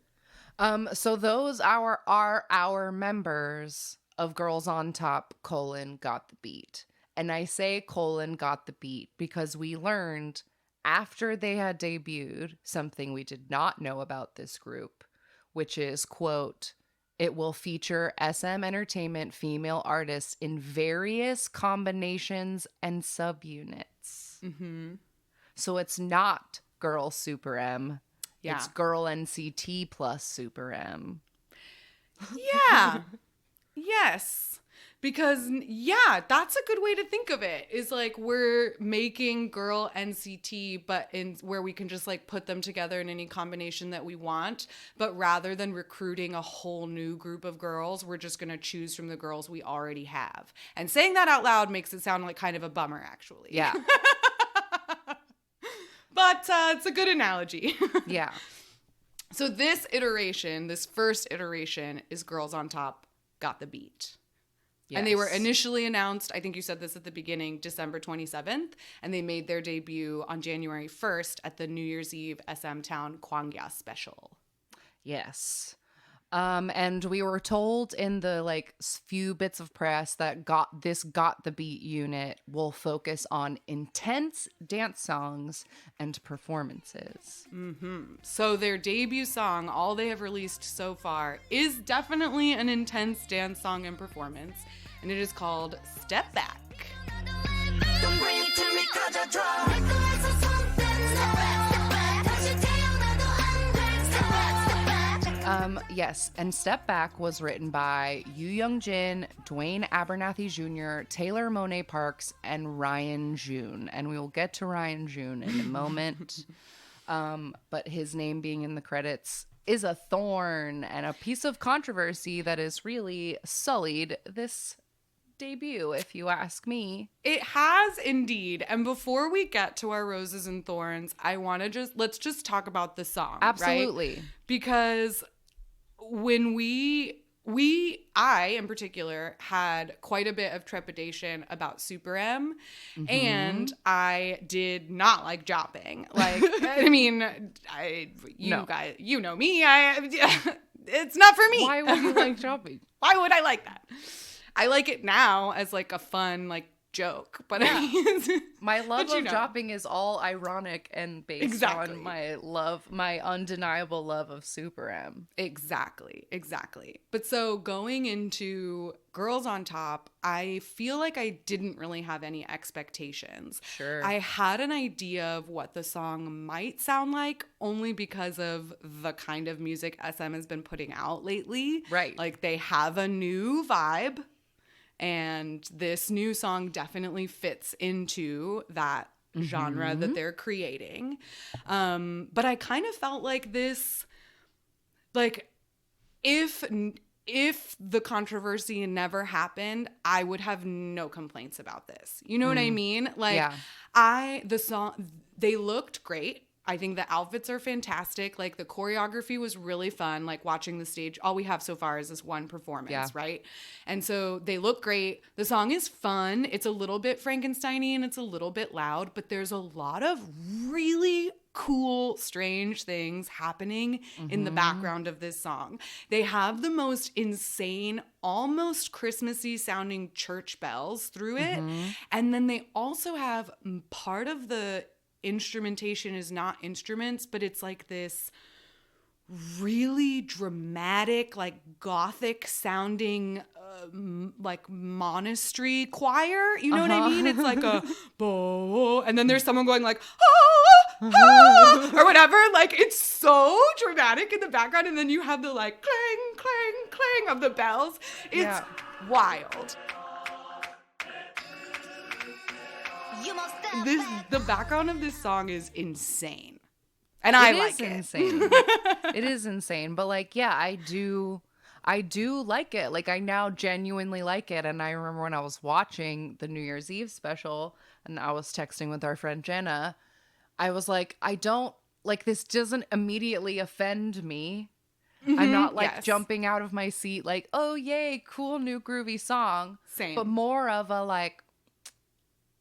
S1: So those are our members of Girls on Top, got the beat. And I say got the beat because we learned after they had debuted something we did not know about this group, which is, quote, it will feature SM Entertainment female artists in various combinations and subunits. Mm-hmm. So it's not Girl SuperM. Yeah. It's Girl NCT plus SuperM.
S2: Yeah. Yes. Because, yeah, that's a good way to think of it. Is like we're making Girl NCT, but in where we can just like put them together in any combination that we want. But rather than recruiting a whole new group of girls, we're just going to choose from the girls we already have. And saying that out loud makes it sound like kind of a bummer, actually.
S1: Yeah.
S2: But it's a good analogy.
S1: Yeah.
S2: So this first iteration is Girls on Top, Got the Beat. Yes. And they were initially announced, I think you said this at the beginning, December 27th. And they made their debut on January 1st at the New Year's Eve SM Town Kwangya special.
S1: Yes. And we were told in the like few bits of press that Got the Beat unit will focus on intense dance songs and performances.
S2: Mm-hmm. So their debut song, all they have released so far, is definitely an intense dance song and performance, and it is called Step Back. Don't bring it to me 'cause I try.
S1: Yes, and Step Back was written by Yoo Young-jin, Dwayne Abernathy Jr., Taylor Monet Parks, and Ryan June. And we will get to Ryan June in a moment. But his name being in the credits is a thorn and a piece of controversy that has really sullied this debut, if you ask me.
S2: It has indeed. And before we get to our Roses and Thorns, I want to let's just talk about the song.
S1: Absolutely.
S2: Right? Because when I in particular had quite a bit of trepidation about SuperM, and I did not like jopping. Like, I mean, guys, you know me. It's not for me.
S1: Why would you like jopping?
S2: Why would I like that? I like it now as like a fun, like joke, but
S1: Yeah. My love
S2: but
S1: of dropping is all ironic and based on my undeniable love of SuperM.
S2: Exactly. But so going into Girls on Top, I feel like I didn't really have any expectations.
S1: Sure.
S2: I had an idea of what the song might sound like only because of the kind of music SM has been putting out lately.
S1: Right.
S2: Like they have a new vibe. And this new song definitely fits into that genre that they're creating. But I kind of felt like this, like, if the controversy never happened, I would have no complaints about this. You know what I mean? Like, the song, they looked great. I think the outfits are fantastic. Like the choreography was really fun. Like watching the stage, all we have so far is this one performance, right? And so they look great. The song is fun. It's a little bit Frankenstein-y and it's a little bit loud, but there's a lot of really cool, strange things happening in the background of this song. They have the most insane, almost Christmassy sounding church bells through it. And then they also have part of the instrumentation is not instruments, but it's like this really dramatic, like gothic sounding like monastery choir. You know what I mean? It's like a bo, and then there's someone going like or whatever. Like it's so dramatic in the background, and then you have the like clang, clang, clang of the bells. It's wild. The background of this song is insane. And I like it.
S1: Insane. It is insane. But like, yeah, I do like it. Like I now genuinely like it. And I remember when I was watching the New Year's Eve special and I was texting with our friend Jenna, I was like, this doesn't immediately offend me. I'm not like jumping out of my seat like, oh yay, cool new groovy song.
S2: Same.
S1: But more of a like,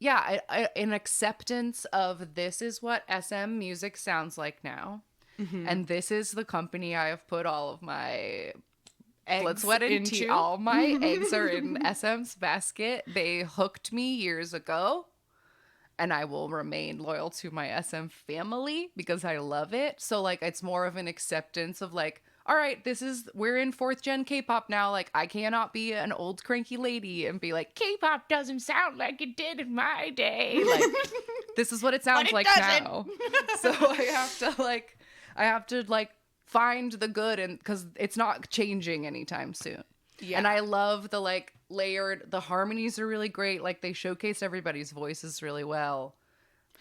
S1: an acceptance of this is what SM music sounds like now. And this is the company I have put all of my blood, sweat, and tears. All my eggs are in SM's basket. They hooked me years ago. And I will remain loyal to my SM family because I love it. So like it's more of an acceptance of like, all right, we're in 4th gen K-pop now. Like, I cannot be an old cranky lady and be like, K-pop doesn't sound like it did in my day. Like, this is what it sounds like now. So I have to find the good, and because it's not changing anytime soon. Yeah. And I love the like layered, the harmonies are really great. Like they showcase everybody's voices really well.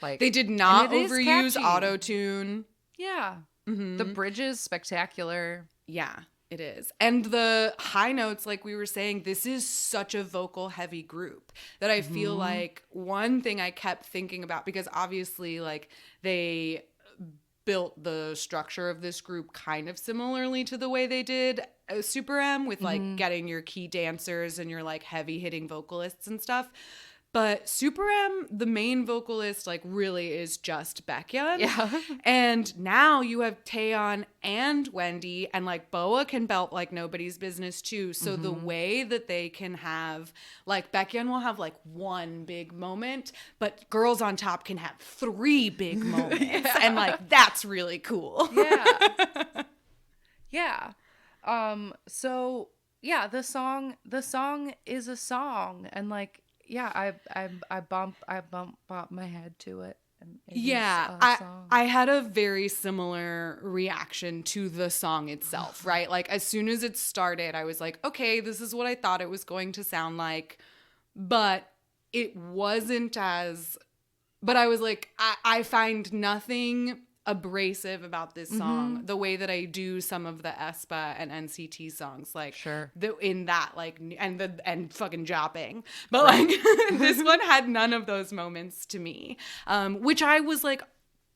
S1: Like
S2: they did not overuse auto-tune.
S1: Yeah. The bridge is spectacular.
S2: Yeah, it is. And the high notes, like we were saying, this is such a vocal heavy group that I feel like one thing I kept thinking about, because obviously like they built the structure of this group kind of similarly to the way they did SuperM with like getting your key dancers and your like heavy hitting vocalists and stuff. But SuperM, the main vocalist, like really is just Baekhyun.
S1: Yeah.
S2: And now you have Taeyeon and Wendy, and like Boa can belt like nobody's business too. So the way that they can have, like Baekhyun will have like one big moment, but Girls on Top can have 3 big moments. And like that's really cool.
S1: Yeah. Yeah. So yeah, the song is a song, and like yeah, I bump my head to it. And
S2: I had a very similar reaction to the song itself, right? Like as soon as it started, I was like, okay, this is what I thought it was going to sound like, but it wasn't but I was like, I find nothing abrasive about this song the way that I do some of the aespa and NCT songs, like in that like and fucking jopping, but like this one had none of those moments to me, which I was like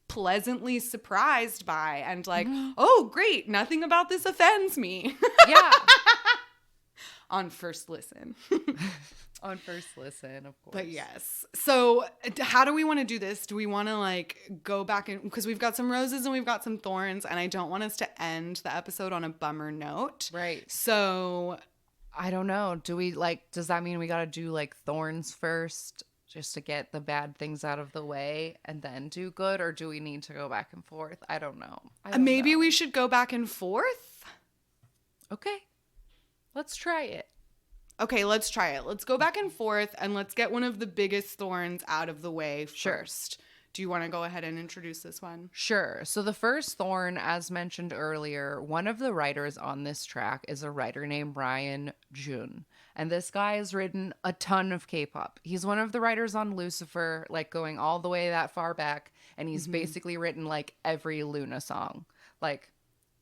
S2: pleasantly surprised by, and like oh great, nothing about this offends me.
S1: Yeah.
S2: On first listen.
S1: On first listen, of course.
S2: But yes. So how do we want to do this? Do we want to like go back and, because we've got some roses and we've got some thorns, and I don't want us to end the episode on a bummer note.
S1: Right.
S2: So
S1: I don't know. Does that mean we got to do like Thorns first just to get the bad things out of the way and then do good? Or do we need to go back and forth? I don't know.
S2: Maybe we should go back and forth.
S1: Okay. Let's try it.
S2: Okay, let's try it. Let's go back and forth and let's get one of the biggest thorns out of the way
S1: Sure.
S2: first. Do you want to go ahead and introduce this one?
S1: Sure. So the first thorn, as mentioned earlier, one of the writers on this track is a writer named Ryan Jun. And this guy has written a ton of K-pop. He's one of the writers on Lucifer, like going all the way that far back. And he's basically written like every Luna song. Like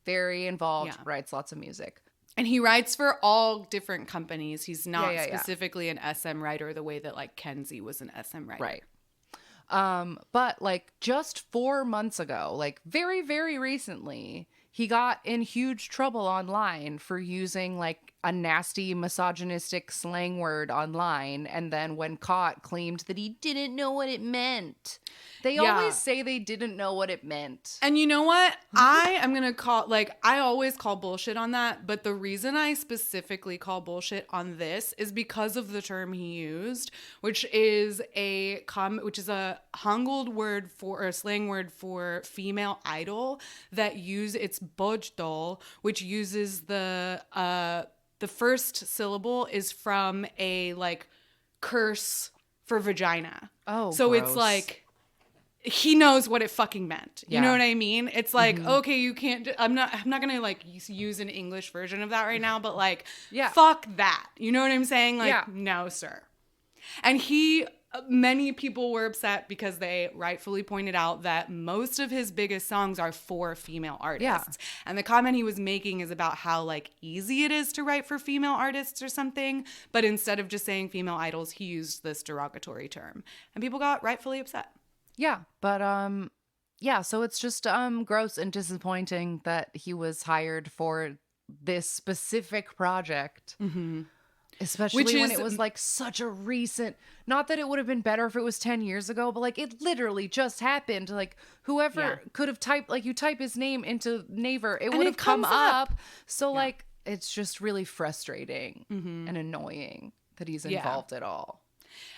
S1: very involved, writes lots of music.
S2: And he writes for all different companies. He's not specifically an SM writer the way that like Kenzie was an SM writer.
S1: Right. But like just 4 months ago, like very, very recently, he got in huge trouble online for using like a nasty misogynistic slang word online. And then when caught, claimed that he didn't know what it meant. They always say they didn't know what it meant.
S2: And you know what? I am going to call, like, I always call bullshit on that. But the reason I specifically call bullshit on this is because of the term he used, which is a Hangul word for, or a slang word for female idol that it's bojdol, which uses the first syllable is from a like curse for vagina.
S1: Oh,
S2: so
S1: gross.
S2: It's like, he knows what it fucking meant. You know what I mean? It's like, okay, you can't, I'm not going to like use an English version of that right now, but like, fuck that. You know what I'm saying? Like, no, sir. And many people were upset because they rightfully pointed out that most of his biggest songs are for female artists.
S1: Yeah.
S2: And the comment he was making is about how like easy it is to write for female artists or something. But instead of just saying female idols, he used this derogatory term. And people got rightfully upset.
S1: Yeah, but so it's just gross and disappointing that he was hired for this specific project. Especially when it was like such a recent, not that it would have been better if it was 10 years ago, but like it literally just happened. Like whoever could have typed, like you type his name into Naver, it would have come up. So like, it's just really frustrating and annoying that he's involved at all.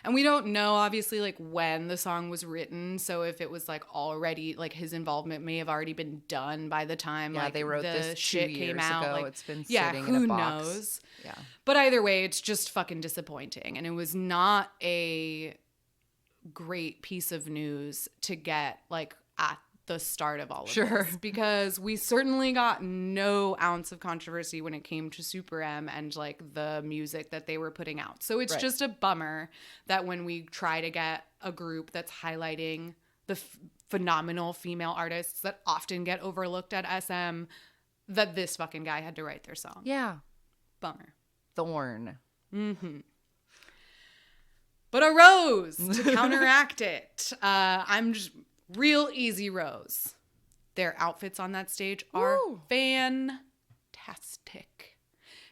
S2: And we don't know, obviously, like when the song was written. So if it was like already, like his involvement may have already been done by the time like
S1: they wrote
S2: the
S1: this
S2: shit
S1: 2
S2: came
S1: years
S2: out.
S1: ago.
S2: Like,
S1: it's been sitting in a box.
S2: Who knows?
S1: Yeah.
S2: But either way, it's just fucking disappointing. And it was not a great piece of news to get like at the start of all of this, because we certainly got no ounce of controversy when it came to SuperM and like the music that they were putting out. So it's just a bummer that when we try to get a group that's highlighting the phenomenal female artists that often get overlooked at SM, that this fucking guy had to write their song.
S1: Yeah.
S2: Bummer.
S1: Thorn.
S2: But a rose to counteract it. I'm just real easy rose. Their outfits on that stage are fantastic.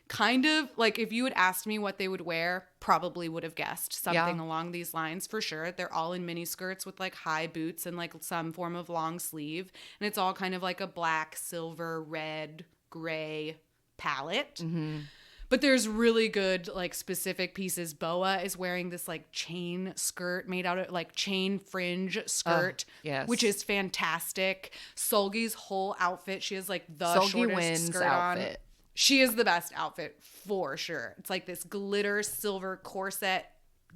S2: Kind of like if you had asked me what they would wear, probably would have guessed something along these lines for sure. They're all in mini skirts with like high boots and like some form of long sleeve. And it's all kind of like a black, silver, red, gray palette. But there's really good, like, specific pieces. Boa is wearing this, like, chain skirt made out of, like, chain fringe skirt. Which is fantastic. Solgi's whole outfit, she has, like, the shortest skirt outfit on. She is the best outfit, for sure. It's, like, this glitter silver corset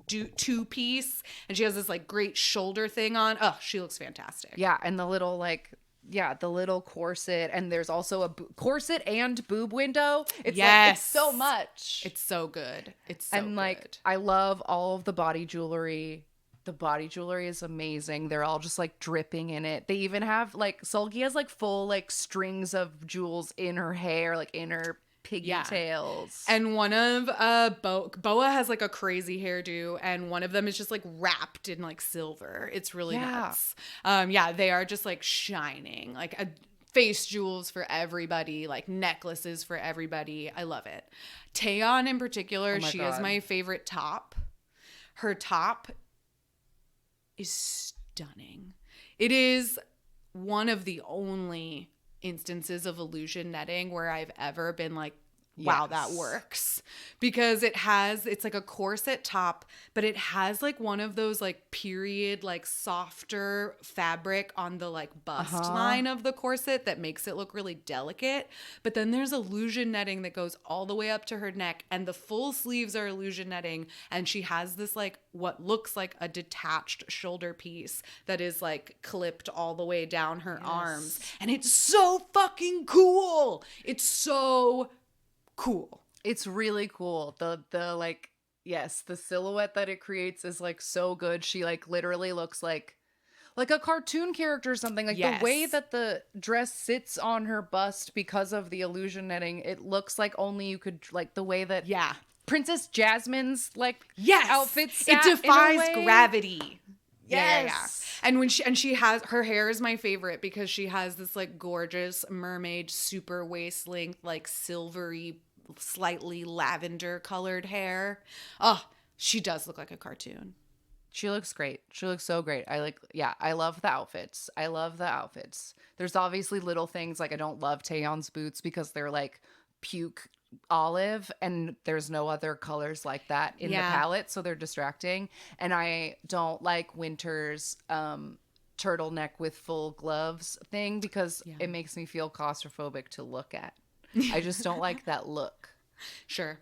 S2: two-piece. And she has this, like, great shoulder thing on. Oh, she looks fantastic.
S1: Yeah, and the little, like... Yeah, the little corset, and there's also a corset and boob window. It's like, it's so much.
S2: It's so good. It's so good.
S1: Like, I love all of the body jewelry. The body jewelry is amazing. They're all just like dripping in it. They even have like, Solgi has like full like strings of jewels in her hair, like in her pigtails.
S2: And one of Boa has like a crazy hairdo, and one of them is just like wrapped in like silver. It's really nuts. They are just like shining, like face jewels for everybody, like necklaces for everybody. I love it. Taeyeon in particular, she is my favorite top. Her top is stunning. It is one of the only instances of illusion netting where I've ever been like, wow, that
S1: Yes.
S2: works. Because it's like a corset top, but it has like one of those like period, like softer fabric on the like bust line of the corset that makes it look really delicate. But then there's illusion netting that goes all the way up to her neck, and the full sleeves are illusion netting. And she has this like what looks like a detached shoulder piece that is like clipped all the way down her arms. And it's so fucking cool. It's so cool.
S1: It's really cool. The like, yes, the silhouette that it creates is like so good. She like literally looks like a cartoon character or something. Like the way that the dress sits on her bust because of the illusion netting, it looks like only you could, like the way that Princess Jasmine's like outfit
S2: it defies gravity.
S1: Yes.
S2: And when she has her hair is my favorite because she has this like gorgeous mermaid super waist length, like silvery, slightly lavender colored hair. Oh, she does look like a cartoon.
S1: She looks great. She looks so great. I love the outfits. There's obviously little things like I don't love Taeyon's boots because they're like puke olive and there's no other colors like that in the palette, so they're distracting. And I don't like Winter's turtleneck with full gloves thing because it makes me feel claustrophobic to look at. I just don't like that look.
S2: Sure.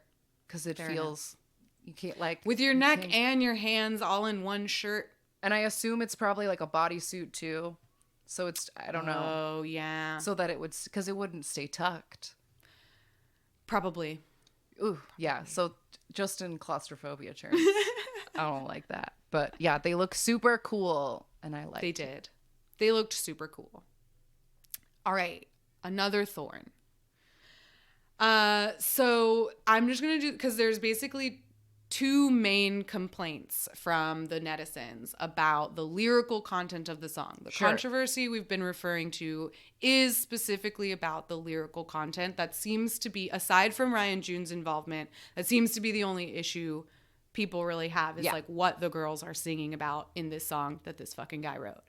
S1: Because it feels you can't like
S2: with your neck and your hands all in one shirt.
S1: And I assume it's probably like a bodysuit too, so it's I don't know.
S2: Oh yeah.
S1: So that it would, because it wouldn't stay tucked.
S2: Probably.
S1: Ooh, yeah. So just in claustrophobia terms, I don't like that. But yeah, they look super cool, and I like.
S2: They did. They looked super cool. All right, another thorn. So I'm just gonna do because there's basically two main complaints from the netizens about the lyrical content of the song. The controversy we've been referring to is specifically about the lyrical content. That seems to be, aside from Ryan June's involvement, that seems to be the only issue people really have is like what the girls are singing about in this song that this fucking guy wrote.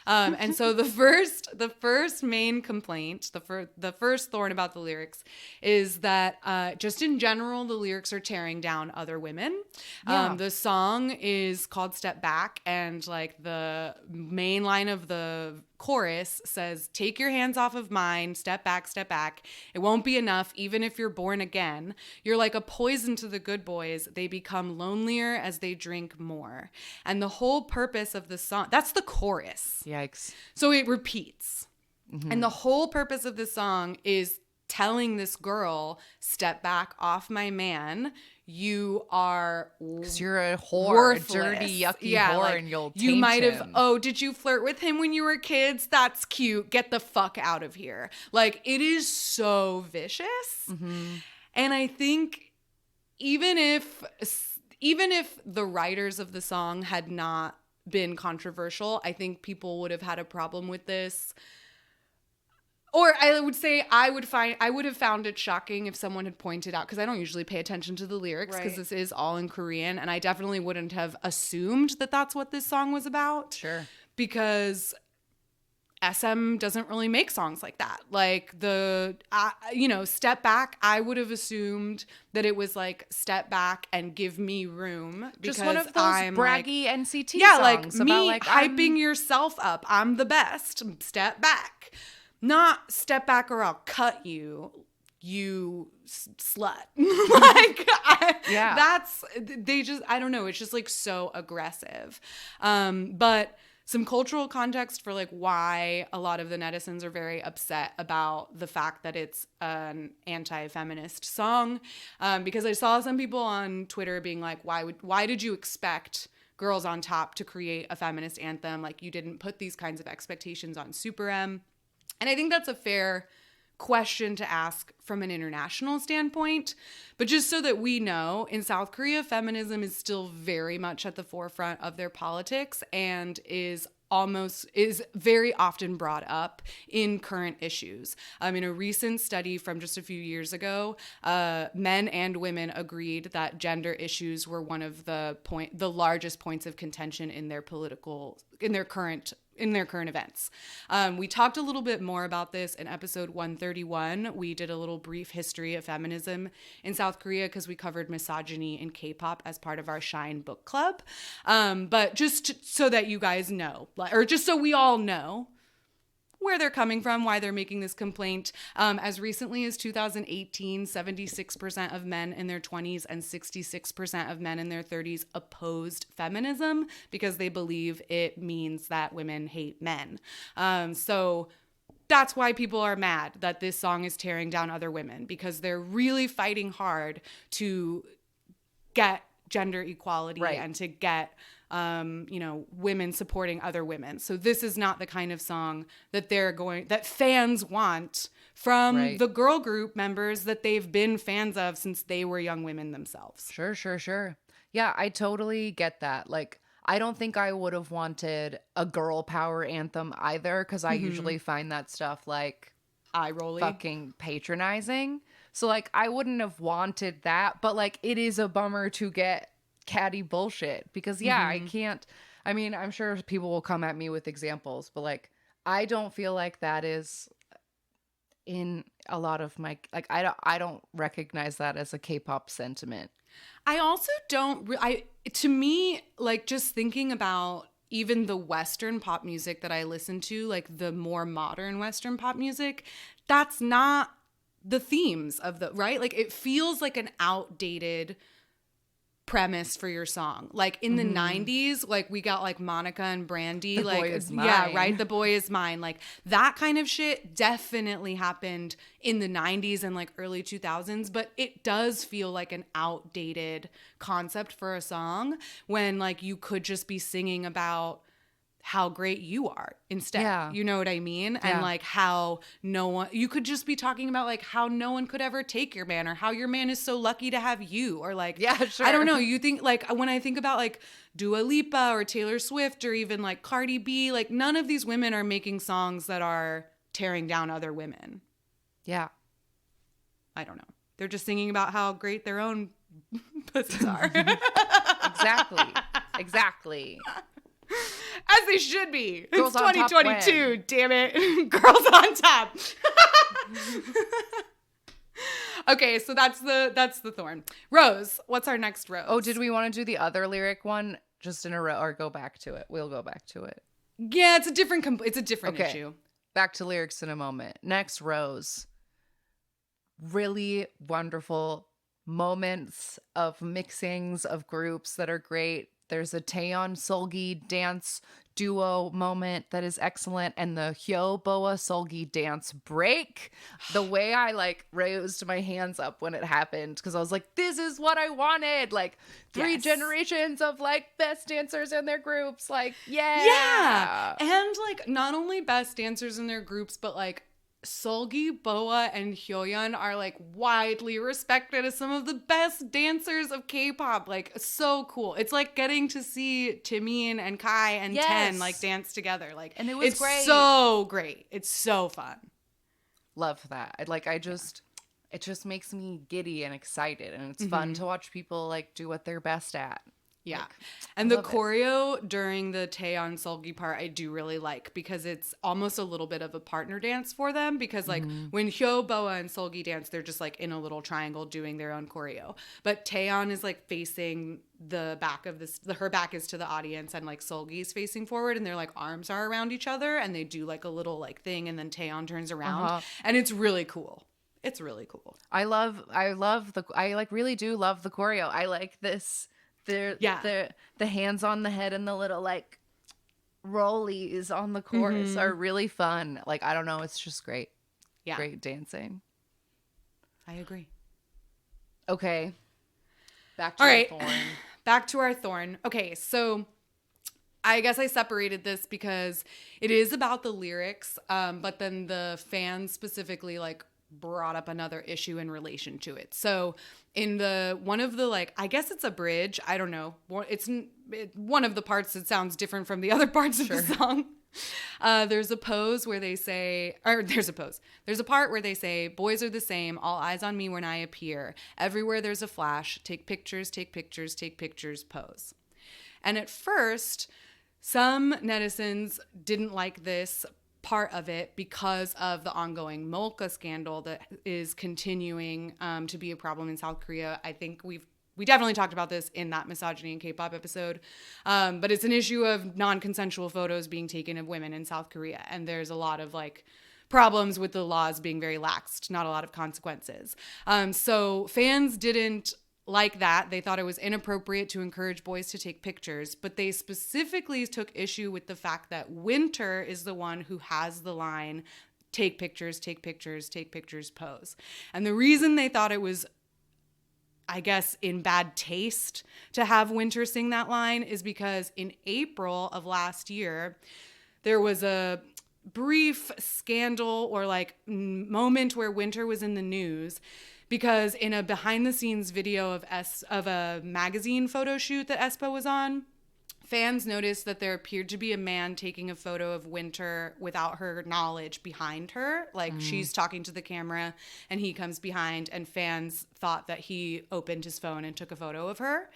S2: And so the first main complaint, the first thorn about the lyrics is that just in general, the lyrics are tearing down other women. The song is called Step Back, and like the main line of the chorus says, take your hands off of mine, step back, step back. It won't be enough, even if you're born again. You're like a poison to the good boys. They become lonelier as they drink more. And the whole purpose of the song, that's the chorus.
S1: Yikes.
S2: So it repeats. Mm-hmm. And the whole purpose of the song is telling this girl, step back off my man. You are,
S1: because you're a whore,
S2: worthless.
S1: A dirty, yucky whore, like, and you'll taint
S2: you might have.
S1: him.
S2: Oh, did you flirt with him when you were kids? That's cute. Get the fuck out of here. Like, it is so vicious. Mm-hmm. And I think even if the writers of the song had not been controversial, I think people would have had a problem with this. Or I would say I would have found it shocking if someone had pointed out, because I don't usually pay attention to the lyrics because this is all in Korean, and I definitely wouldn't have assumed that that's what this song was about.
S1: Sure.
S2: Because SM doesn't really make songs like that. Like Step Back, I would have assumed that it was like step back and give me room.
S1: Just one of those braggy like, NCT songs.
S2: Like me hyping yourself up. I'm the best. Step back. Not step back or I'll cut you, you slut. I don't know. It's just like so aggressive. But some cultural context for like why a lot of the netizens are very upset about the fact that it's an anti-feminist song. Because I saw some people on Twitter being like, why did you expect Girls on Top to create a feminist anthem? Like, you didn't put these kinds of expectations on SuperM. And I think that's a fair question to ask from an international standpoint. But just so that we know, in South Korea, feminism is still very much at the forefront of their politics and is very often brought up in current issues. In a recent study from just a few years ago, men and women agreed that gender issues were one of the largest points of contention in their current in their current events. We talked a little bit more about this in episode 131. We did a little brief history of feminism in South Korea because we covered misogyny in K-pop as part of our Shine book club. But just so that you guys know, or just so we all know where they're coming from, why they're making this complaint. As recently as 2018, 76% of men in their 20s and 66% of men in their 30s opposed feminism because they believe it means that women hate men. So that's why people are mad that this song is tearing down other women, because they're really fighting hard to get gender equality and to get women supporting other women. So this is not the kind of song that that fans want from the girl group members that they've been fans of since they were young women themselves.
S1: Sure. Yeah, I totally get that. Like, I don't think I would have wanted a girl power anthem either, because I usually find that stuff like
S2: eye-rolly,
S1: fucking patronizing. So like, I wouldn't have wanted that, but like, it is a bummer to get catty bullshit, because I can't, I mean, I'm sure people will come at me with examples, but like, I don't feel like that is in a lot of my, like, I don't recognize that as a K-pop sentiment.
S2: I also don't, to me, like, just thinking about even the Western pop music that I listen to, like the more modern Western pop music, that's not the themes of right? Like, it feels like an outdated premise for your song. Like in the 90s, like we got like Monica and Brandy,
S1: the
S2: like
S1: boy is mine.
S2: Yeah, right, the boy is mine. Like that kind of shit definitely happened in the 90s and like early 2000s, but it does feel like an outdated concept for a song when like you could just be singing about how great you are instead.
S1: Yeah.
S2: You know what I mean?
S1: Yeah.
S2: And like how you could just be talking about like how no one could ever take your man, or how your man is so lucky to have you, or like,
S1: yeah, sure.
S2: I don't know. You think like when I think about like Dua Lipa or Taylor Swift or even like Cardi B, like none of these women are making songs that are tearing down other women.
S1: Yeah.
S2: I don't know. They're just singing about how great their own pussies are.
S1: Exactly.
S2: As they should be.
S1: Girls
S2: it's 2022, damn it. Girls on top. Okay, so that's the thorn. Rose, what's our next rose?
S1: Oh, did we want to do the other lyric one just in a row, or go back to it? We'll go back to it.
S2: Yeah, it's a different
S1: okay.
S2: issue.
S1: Back to lyrics in a moment. Next rose. Really wonderful moments of mixings of groups that are great. There's a Taeyeon Seulgi dance duo moment that is excellent, and the Hyo Boa Seulgi dance break. The way I like raised my hands up when it happened, because I was like, this is what I wanted. Like 3 generations of like best dancers in their groups. Like, yeah.
S2: And like not only best dancers in their groups, but like Seulgi, Boa, and Hyoyeon are like widely respected as some of the best dancers of K-pop. Like, so cool. It's like getting to see Taemin and Kai and Ten like dance together. Like,
S1: and it was great.
S2: It's so great. It's so fun.
S1: Love that. It just makes me giddy and excited, and it's fun to watch people like do what they're best at.
S2: Yeah.
S1: Like,
S2: and the choreo during the Taeyeon Seulgi part I do really like, because it's almost a little bit of a partner dance for them, because like when Hyo, Boa, and Seulgi dance, they're just like in a little triangle doing their own choreo. But Taeyeon is like facing the back of her back is to the audience, and like Seulgi's facing forward, and their like arms are around each other, and they do like a little like thing, and then Taeyeon turns around and it's really cool. It's really cool. I
S1: really do love the choreo. I like this. The hands on the head and the little like rollies on the chorus are really fun. Like, I don't know, it's just great. Yeah. Great dancing.
S2: I agree.
S1: Okay. Back to our thorn.
S2: Back to our thorn. Okay, so I guess I separated this because it is about the lyrics, but then the fans specifically like brought up another issue in relation to it. So in one of the like, I guess it's a bridge, I don't know, it's one of the parts that sounds different from the other parts of the song. There's a part where they say, boys are the same, all eyes on me when I appear, everywhere there's a flash, take pictures, pose. And at first, Some netizens didn't like this part of it because of the ongoing Molka scandal that is continuing to be a problem in South Korea. I think we definitely talked about this in that misogyny and K-pop episode, but it's an issue of non-consensual photos being taken of women in South Korea, and there's a lot of like problems with the laws being very laxed, not a lot of consequences. So fans didn't like that. They thought it was inappropriate to encourage boys to take pictures, but they specifically took issue with the fact that Winter is the one who has the line, take pictures, take pictures, take pictures, pose. And the reason they thought it was, I guess, in bad taste to have Winter sing that line is because in April of last year, there was a brief scandal or like moment where Winter was in the news because in a behind the scenes video of a magazine photo shoot that aespa was on, fans noticed that there appeared to be a man taking a photo of Winter without her knowledge behind her. Like she's talking to the camera and he comes behind, and fans thought that he opened his phone and took a photo of her.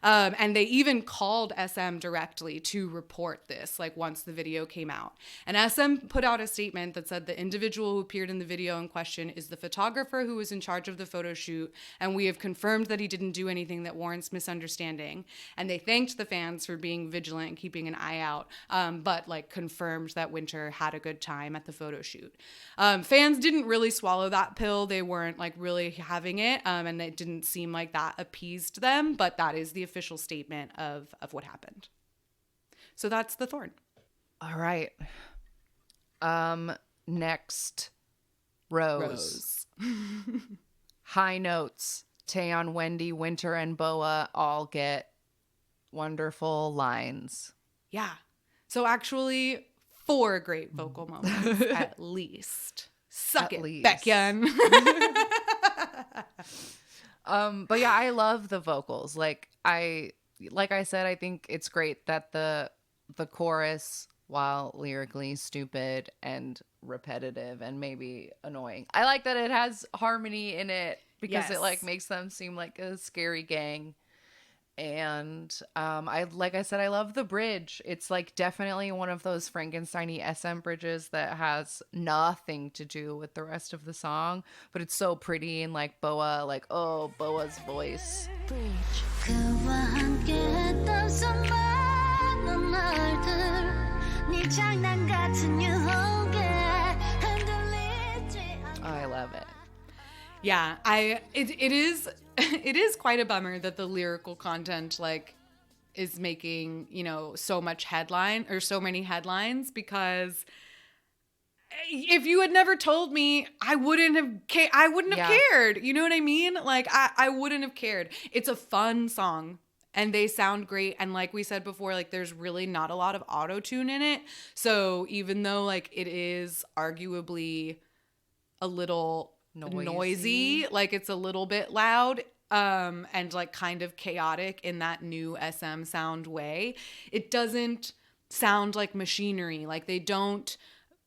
S2: And they even called SM directly to report this, like once the video came out. And SM put out a statement that said the individual who appeared in the video in question is the photographer who was in charge of the photo shoot, and we have confirmed that he didn't do anything that warrants misunderstanding. And they thanked the fans for being vigilant and keeping an eye out, but like confirmed that Winter had a good time at the photo shoot. Fans didn't really swallow that pill. They weren't like really having it, and it didn't seem like that appeased them, but that is the official statement of what happened. So that's the thorn.
S1: All right. Next, Rose. High notes. Taeyeon, Wendy, Winter, and Boa all get wonderful lines.
S2: Yeah. So actually 4 great vocal moments at least. Suck it, Baekhyun.
S1: But yeah, I love the vocals. Like I said, I think it's great that the chorus, while lyrically stupid and repetitive and maybe annoying, I like that it has harmony in it because it like makes them seem like a scary gang. And I love the bridge. It's like definitely one of those Frankenstein-y SM bridges that has nothing to do with the rest of the song, but it's so pretty, and like Boa, like, oh, Boa's voice. I love it.
S2: Yeah, it is quite a bummer that the lyrical content like is making, you know, so much headline or so many headlines, because if you had never told me, I wouldn't have cared. You know what I mean? Like I wouldn't have cared. It's a fun song and they sound great, and like we said before, like there's really not a lot of auto-tune in it. So even though like it is arguably a little noisy, like it's a little bit loud and like kind of chaotic in that new SM sound way, it doesn't sound like machinery. Like they don't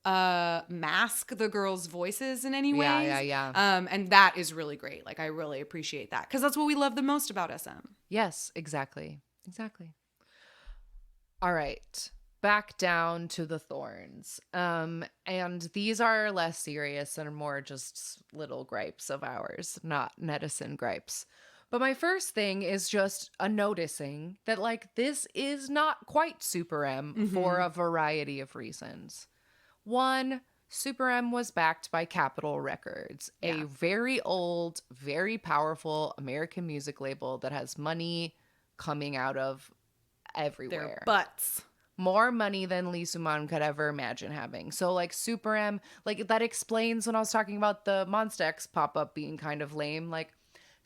S2: mask the girls' voices in any way. And that is really great. Like I really appreciate that, because that's what we love the most about SM.
S1: Yes, exactly. All right, back down to the thorns. And these are less serious and are more just little gripes of ours, not netizen gripes. But my first thing is just a noticing that like this is not quite SuperM for a variety of reasons. One, SuperM was backed by Capitol Records, a very old, very powerful American music label that has money coming out of everywhere.
S2: Their butts.
S1: More money than Lee Soo-man could ever imagine having. So like SuperM, like that explains when I was talking about the Monsta X pop-up being kind of lame. Like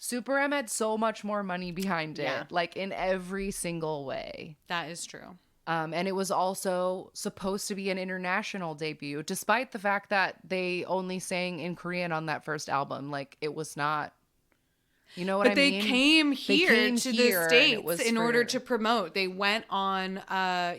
S1: SuperM had so much more money behind it, like in every single way.
S2: That is true.
S1: And it was also supposed to be an international debut, despite the fact that they only sang in Korean on that first album. Like it was not. You know what
S2: But
S1: I
S2: they
S1: mean?
S2: came here to the States in order
S1: for-
S2: to promote. They went on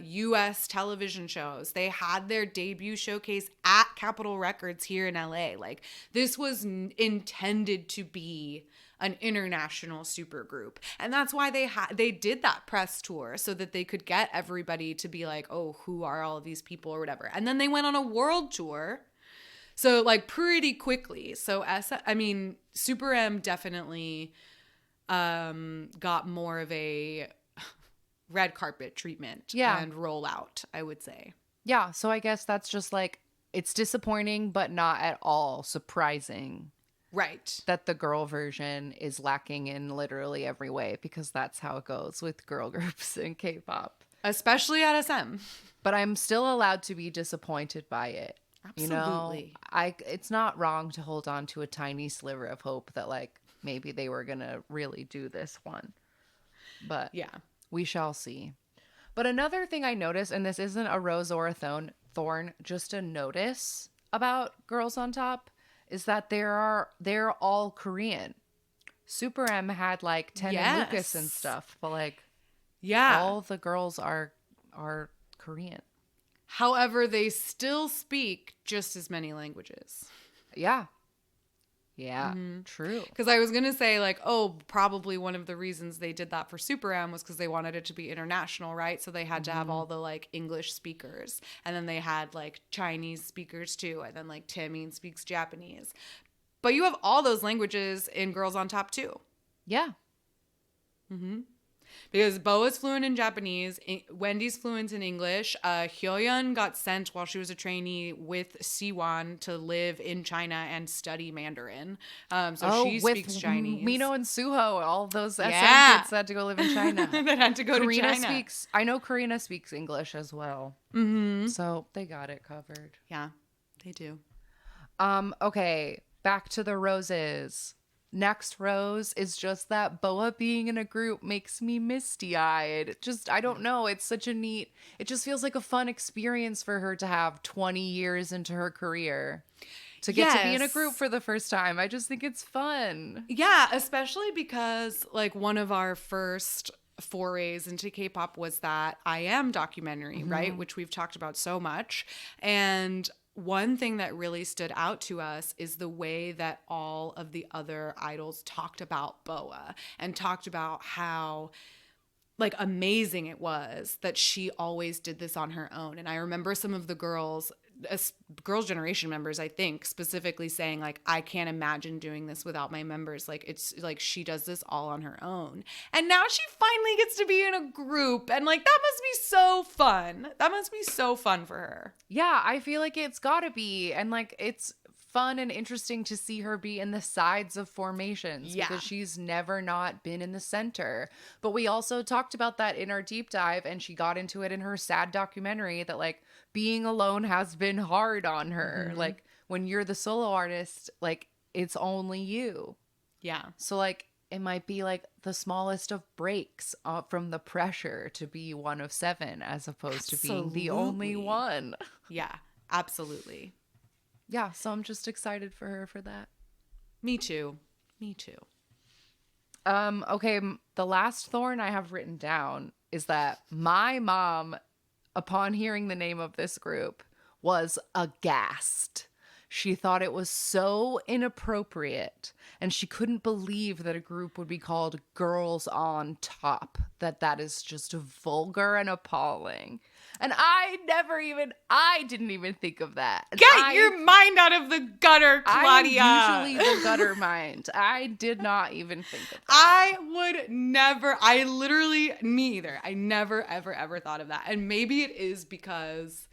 S2: U.S. television shows. They had their debut showcase at Capitol Records here in LA. Like, this was intended to be an international supergroup. And that's why they did that press tour, so that they could get everybody to be like, oh, who are all of these people or whatever. And then they went on a world tour. So, like, pretty quickly. So, SuperM definitely got more of a red carpet treatment and rollout, I would say.
S1: Yeah, so I guess that's just like, it's disappointing, but not at all surprising.
S2: Right.
S1: That the girl version is lacking in literally every way, because that's how it goes with girl groups in K-pop.
S2: Especially at SM.
S1: But I'm still allowed to be disappointed by it.
S2: Absolutely.
S1: You know, it's not wrong to hold on to a tiny sliver of hope that, like, maybe they were going to really do this one. But
S2: yeah,
S1: we shall see. But another thing I noticed, and this isn't a rose or a thorn, just a notice about Girls on Top, is that they're all Korean. SuperM had like Ten and Lucas and stuff, but like, all the girls are Korean.
S2: However, they still speak just as many languages.
S1: Yeah, true.
S2: Because I was going to say, like, oh, probably one of the reasons they did that for SuperM was because they wanted it to be international, right? So they had to have all the, like, English speakers. And then they had, like, Chinese speakers, too. And then, like, Taemin speaks Japanese. But you have all those languages in Girls on Top, too.
S1: Yeah.
S2: Mm-hmm. Because Boa's fluent in Japanese, Wendy's fluent in English. Hyoyeon got sent while she was a trainee with Siwon to live in China and study Mandarin. So she speaks Chinese.
S1: Mino and Suho, all those SM kids had to go live in China.
S2: That had to go to China.
S1: I know Karina speaks English as well.
S2: Mm-hmm.
S1: So they got it covered.
S2: Yeah, they do.
S1: Okay, back to the roses. Next rose is just that Boa being in a group makes me misty-eyed. Just, I don't know. It's such a neat, it just feels like a fun experience for her to have 20 years into her career to get to be in a group for the first time. I just think it's fun.
S2: Yeah, especially because, like, one of our first forays into K-pop was that I Am documentary, right? Which we've talked about so much. And one thing that really stood out to us is the way that all of the other idols talked about Boa and talked about how, like, amazing it was that she always did this on her own. And I remember some of the girls Generation members, I think, specifically saying, like, I can't imagine doing this without my members. Like, it's like she does this all on her own. And now she finally gets to be in a group. And, like, that must be so fun. That must be so fun for her.
S1: Yeah, I feel like it's gotta be. And, like, it's fun and interesting to see her be in the sides of formations because she's never not been in the center. But we also talked about that in our deep dive, and she got into it in her sad documentary that, like, being alone has been hard on her. Like, when you're the solo artist, like, it's only you.
S2: Yeah.
S1: So, like, it might be like the smallest of breaks from the pressure to be one of 7 as opposed to being the only one.
S2: Yeah, absolutely.
S1: Yeah, so I'm just excited for her for that.
S2: Me too. Me too.
S1: Okay, the last thorn I have written down is that my mom, upon hearing the name of this group, was aghast. She thought it was so inappropriate, and she couldn't believe that a group would be called Girls on Top, that is just vulgar and appalling. And I didn't even think of that.
S2: Get your mind out of the gutter, Claudia.
S1: I'm usually the gutter mind. I did not even think of that.
S2: Me either. I never, ever, ever thought of that. And maybe it is because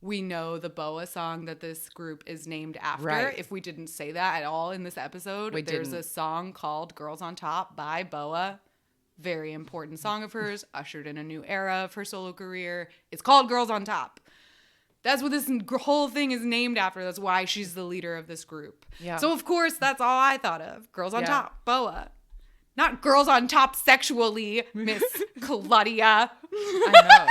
S2: we know the Boa song that this group is named after. Right. If we didn't say that at all in this episode, there's a song called Girls on Top by Boa. Very important song of hers, ushered in a new era of her solo career. It's called Girls on Top. That's what this whole thing is named after. That's why she's the leader of this group. Yeah. So, of course, that's all I thought of. Girls on Top, Boa. Not Girls on Top sexually, Miss Claudia.
S1: I know.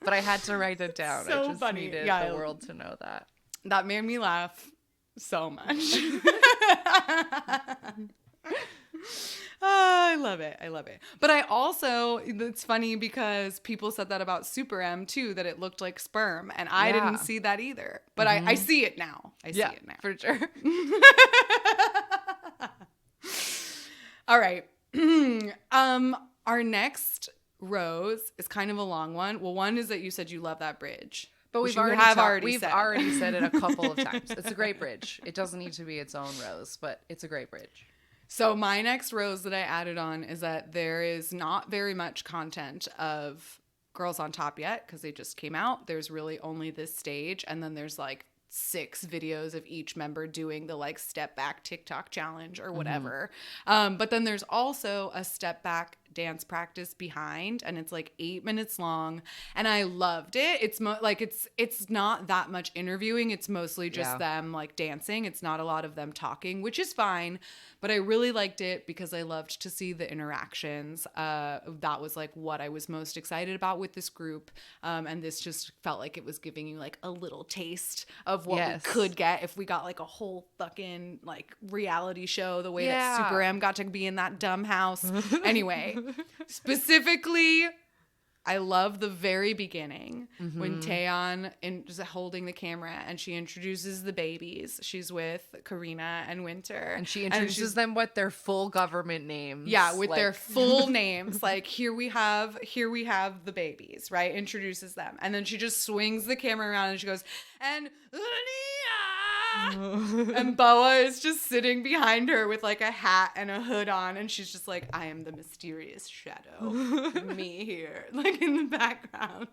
S1: But I had to write it down.
S2: So
S1: I just needed the world to know that.
S2: That made me laugh so much. Oh, I love it. I love it. But I also, it's funny because people said that about SuperM too, that it looked like sperm. And I didn't see that either. But I see it now. I see it now.
S1: For sure.
S2: All right. Our next rose is kind of a long one. Well, one is that you said you love that bridge.
S1: But we've already said it a couple of times. It's a great bridge. It doesn't need to be its own rose, but it's a great bridge.
S2: So my next rose that I added on is that there is not very much content of Girls on Top yet because they just came out. There's really only this stage, and then there's like 6 videos of each member doing the like step back TikTok challenge or whatever. But then there's also a step back dance practice behind, and it's like 8 minutes long, and I loved it. It's it's not that much interviewing. It's mostly just them like dancing. It's not a lot of them talking, which is fine, but I really liked it because I loved to see the interactions. That was like what I was most excited about with this group, and this just felt like it was giving you like a little taste of what we could get if we got like a whole fucking like reality show the way that Super M got to be in that dumb house. Anyway, specifically, I love the very beginning when Taeyeon is holding the camera and she introduces the babies. She's with Karina and Winter.
S1: And she introduces them with their full government names.
S2: Yeah, with their full names. Like, here we have the babies, right? Introduces them. And then she just swings the camera around and she goes, and and Boa is just sitting behind her with like a hat and a hood on, and she's just like, I am the mysterious shadow. Me here, like in the background.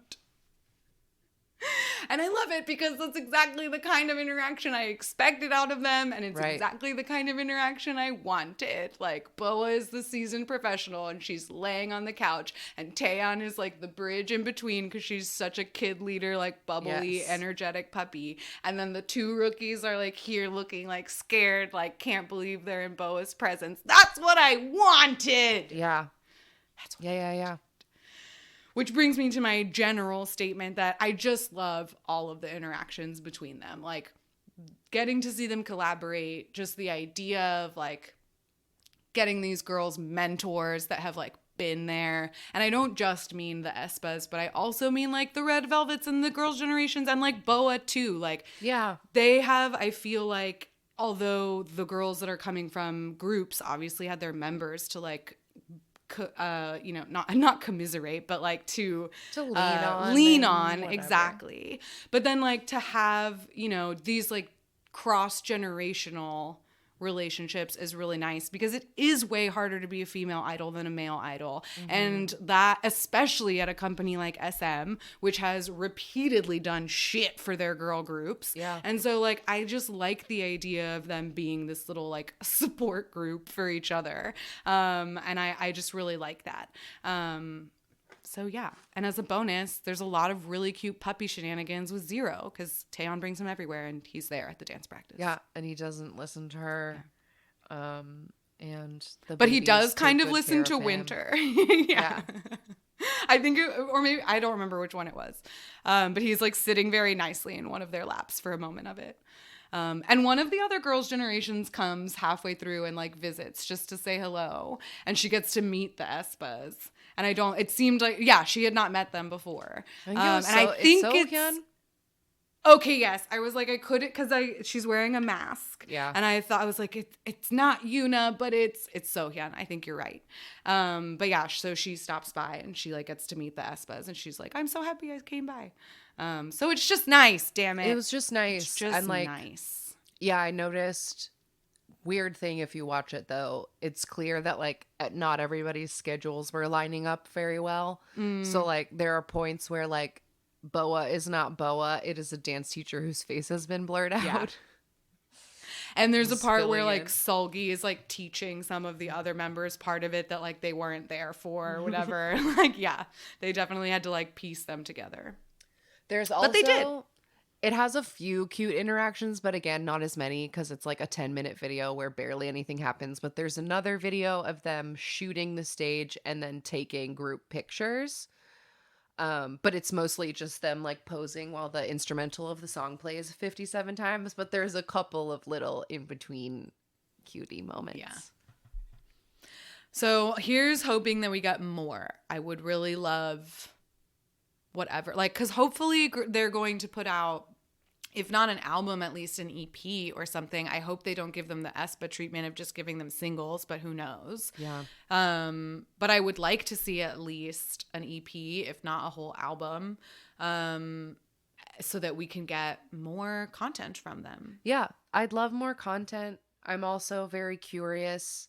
S2: And I love it because that's exactly the kind of interaction I expected out of them, and it's exactly the kind of interaction I wanted. Like, Boa is the seasoned professional, and she's laying on the couch, and Taeyeon is like the bridge in between because she's such a kid leader, like bubbly, energetic puppy. And then the 2 rookies are like here looking like scared, like can't believe they're in Boa's presence. That's what I wanted!
S1: Yeah. That's what yeah.
S2: Which brings me to my general statement that I just love all of the interactions between them. Like, getting to see them collaborate, just the idea of, like, getting these girls mentors that have, like, been there. And I don't just mean the Espas, but I also mean, like, the Red Velvets and the Girls' Generations and, like, Boa, too. Like, they have, I feel like, although the girls that are coming from groups obviously had their members to, like, not commiserate, but like to lean on exactly. But then like to have, these like cross-generational relationships is really nice because it is way harder to be a female idol than a male idol. And that, especially at a company like SM, which has repeatedly done shit for their girl groups. Yeah. And so like, I just like the idea of them being this little like support group for each other. And I just really like that. So yeah, and as a bonus, there's a lot of really cute puppy shenanigans with Zero because Taeyeon brings him everywhere and he's there at the dance practice.
S1: Yeah, and he doesn't listen to her.
S2: But he does kind of listen to Winter. Yeah. I think, or maybe, I don't remember which one it was. But he's like sitting very nicely in one of their laps for a moment of it. And one of the other Girls' Generations comes halfway through and like visits just to say hello. And she gets to meet the Espas. And it seemed like, she had not met them before. And I think it's okay, yes. I was like, I couldn't, because she's wearing a mask. Yeah. And I thought, I was like, it's not Yuna, but it's Sohyun. I think you're right. But yeah, so she stops by and she like gets to meet the Espas. And she's like, I'm so happy I came by. So it's just nice, damn it.
S1: It was just nice.
S2: It's just and, like, nice.
S1: Yeah, I noticed. Weird thing if you watch it though, it's clear that like not everybody's schedules were lining up very well. So like there are points where like Boa is not Boa, it is a dance teacher whose face has been blurred out. Yeah.
S2: And there's a part where like Sulgi is like teaching some of the other members part of it that like they weren't there for or whatever. Like they definitely had to like piece them together.
S1: There's also,
S2: but they did.
S1: It has a few cute interactions, but again, not as many because it's like a 10-minute video where barely anything happens. But there's another video of them shooting the stage and then taking group pictures. But it's mostly just them like posing while the instrumental of the song plays 57 times. But there's a couple of little in-between cutie moments.
S2: Yeah. So here's hoping that we get more. I would really love whatever. Like, because hopefully they're going to put out, if not an album, at least an EP or something. I hope they don't give them the aespa treatment of just giving them singles, but who knows?
S1: Yeah.
S2: But I would like to see at least an EP, if not a whole album, so that we can get more content from them.
S1: Yeah, I'd love more content. I'm also very curious.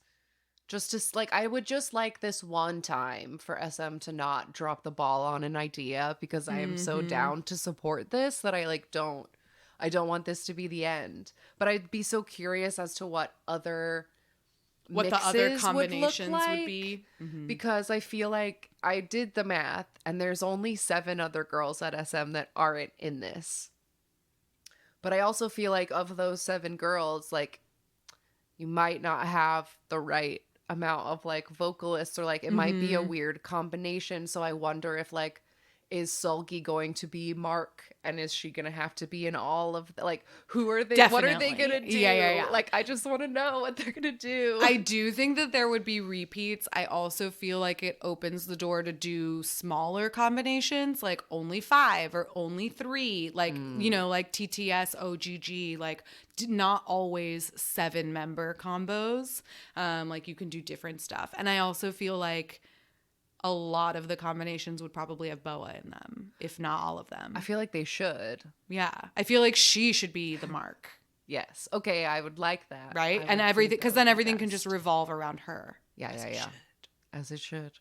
S1: Just to like, I would just like this one time for SM to not drop the ball on an idea, because I am so down to support this that I don't want this to be the end. But I'd be so curious as to what the other combinations would be. Because I feel like I did the math and there's only 7 other girls at SM that aren't in this. But I also feel like of those 7 girls, like, you might not have the right amount of like vocalists, or like it might be a weird combination. So I wonder if like, is Sulgi going to be Mark, and is she gonna have to be in all of the, like, who are they?
S2: Definitely.
S1: What are they gonna do?
S2: Yeah.
S1: Like, I just want to know what they're gonna do.
S2: I do think that there would be repeats. I also feel like it opens the door to do smaller combinations, like only 5 or only 3, like, you know, like TTS, OGG, like not always 7-member combos. Like you can do different stuff. And I also feel like a lot of the combinations would probably have Boa in them, if not all of them.
S1: I feel like they should.
S2: Yeah. I feel like she should be the Mark.
S1: Yes. Okay, I would like that.
S2: Right? And everything, because then everything can just revolve around her.
S1: Yeah. As it should.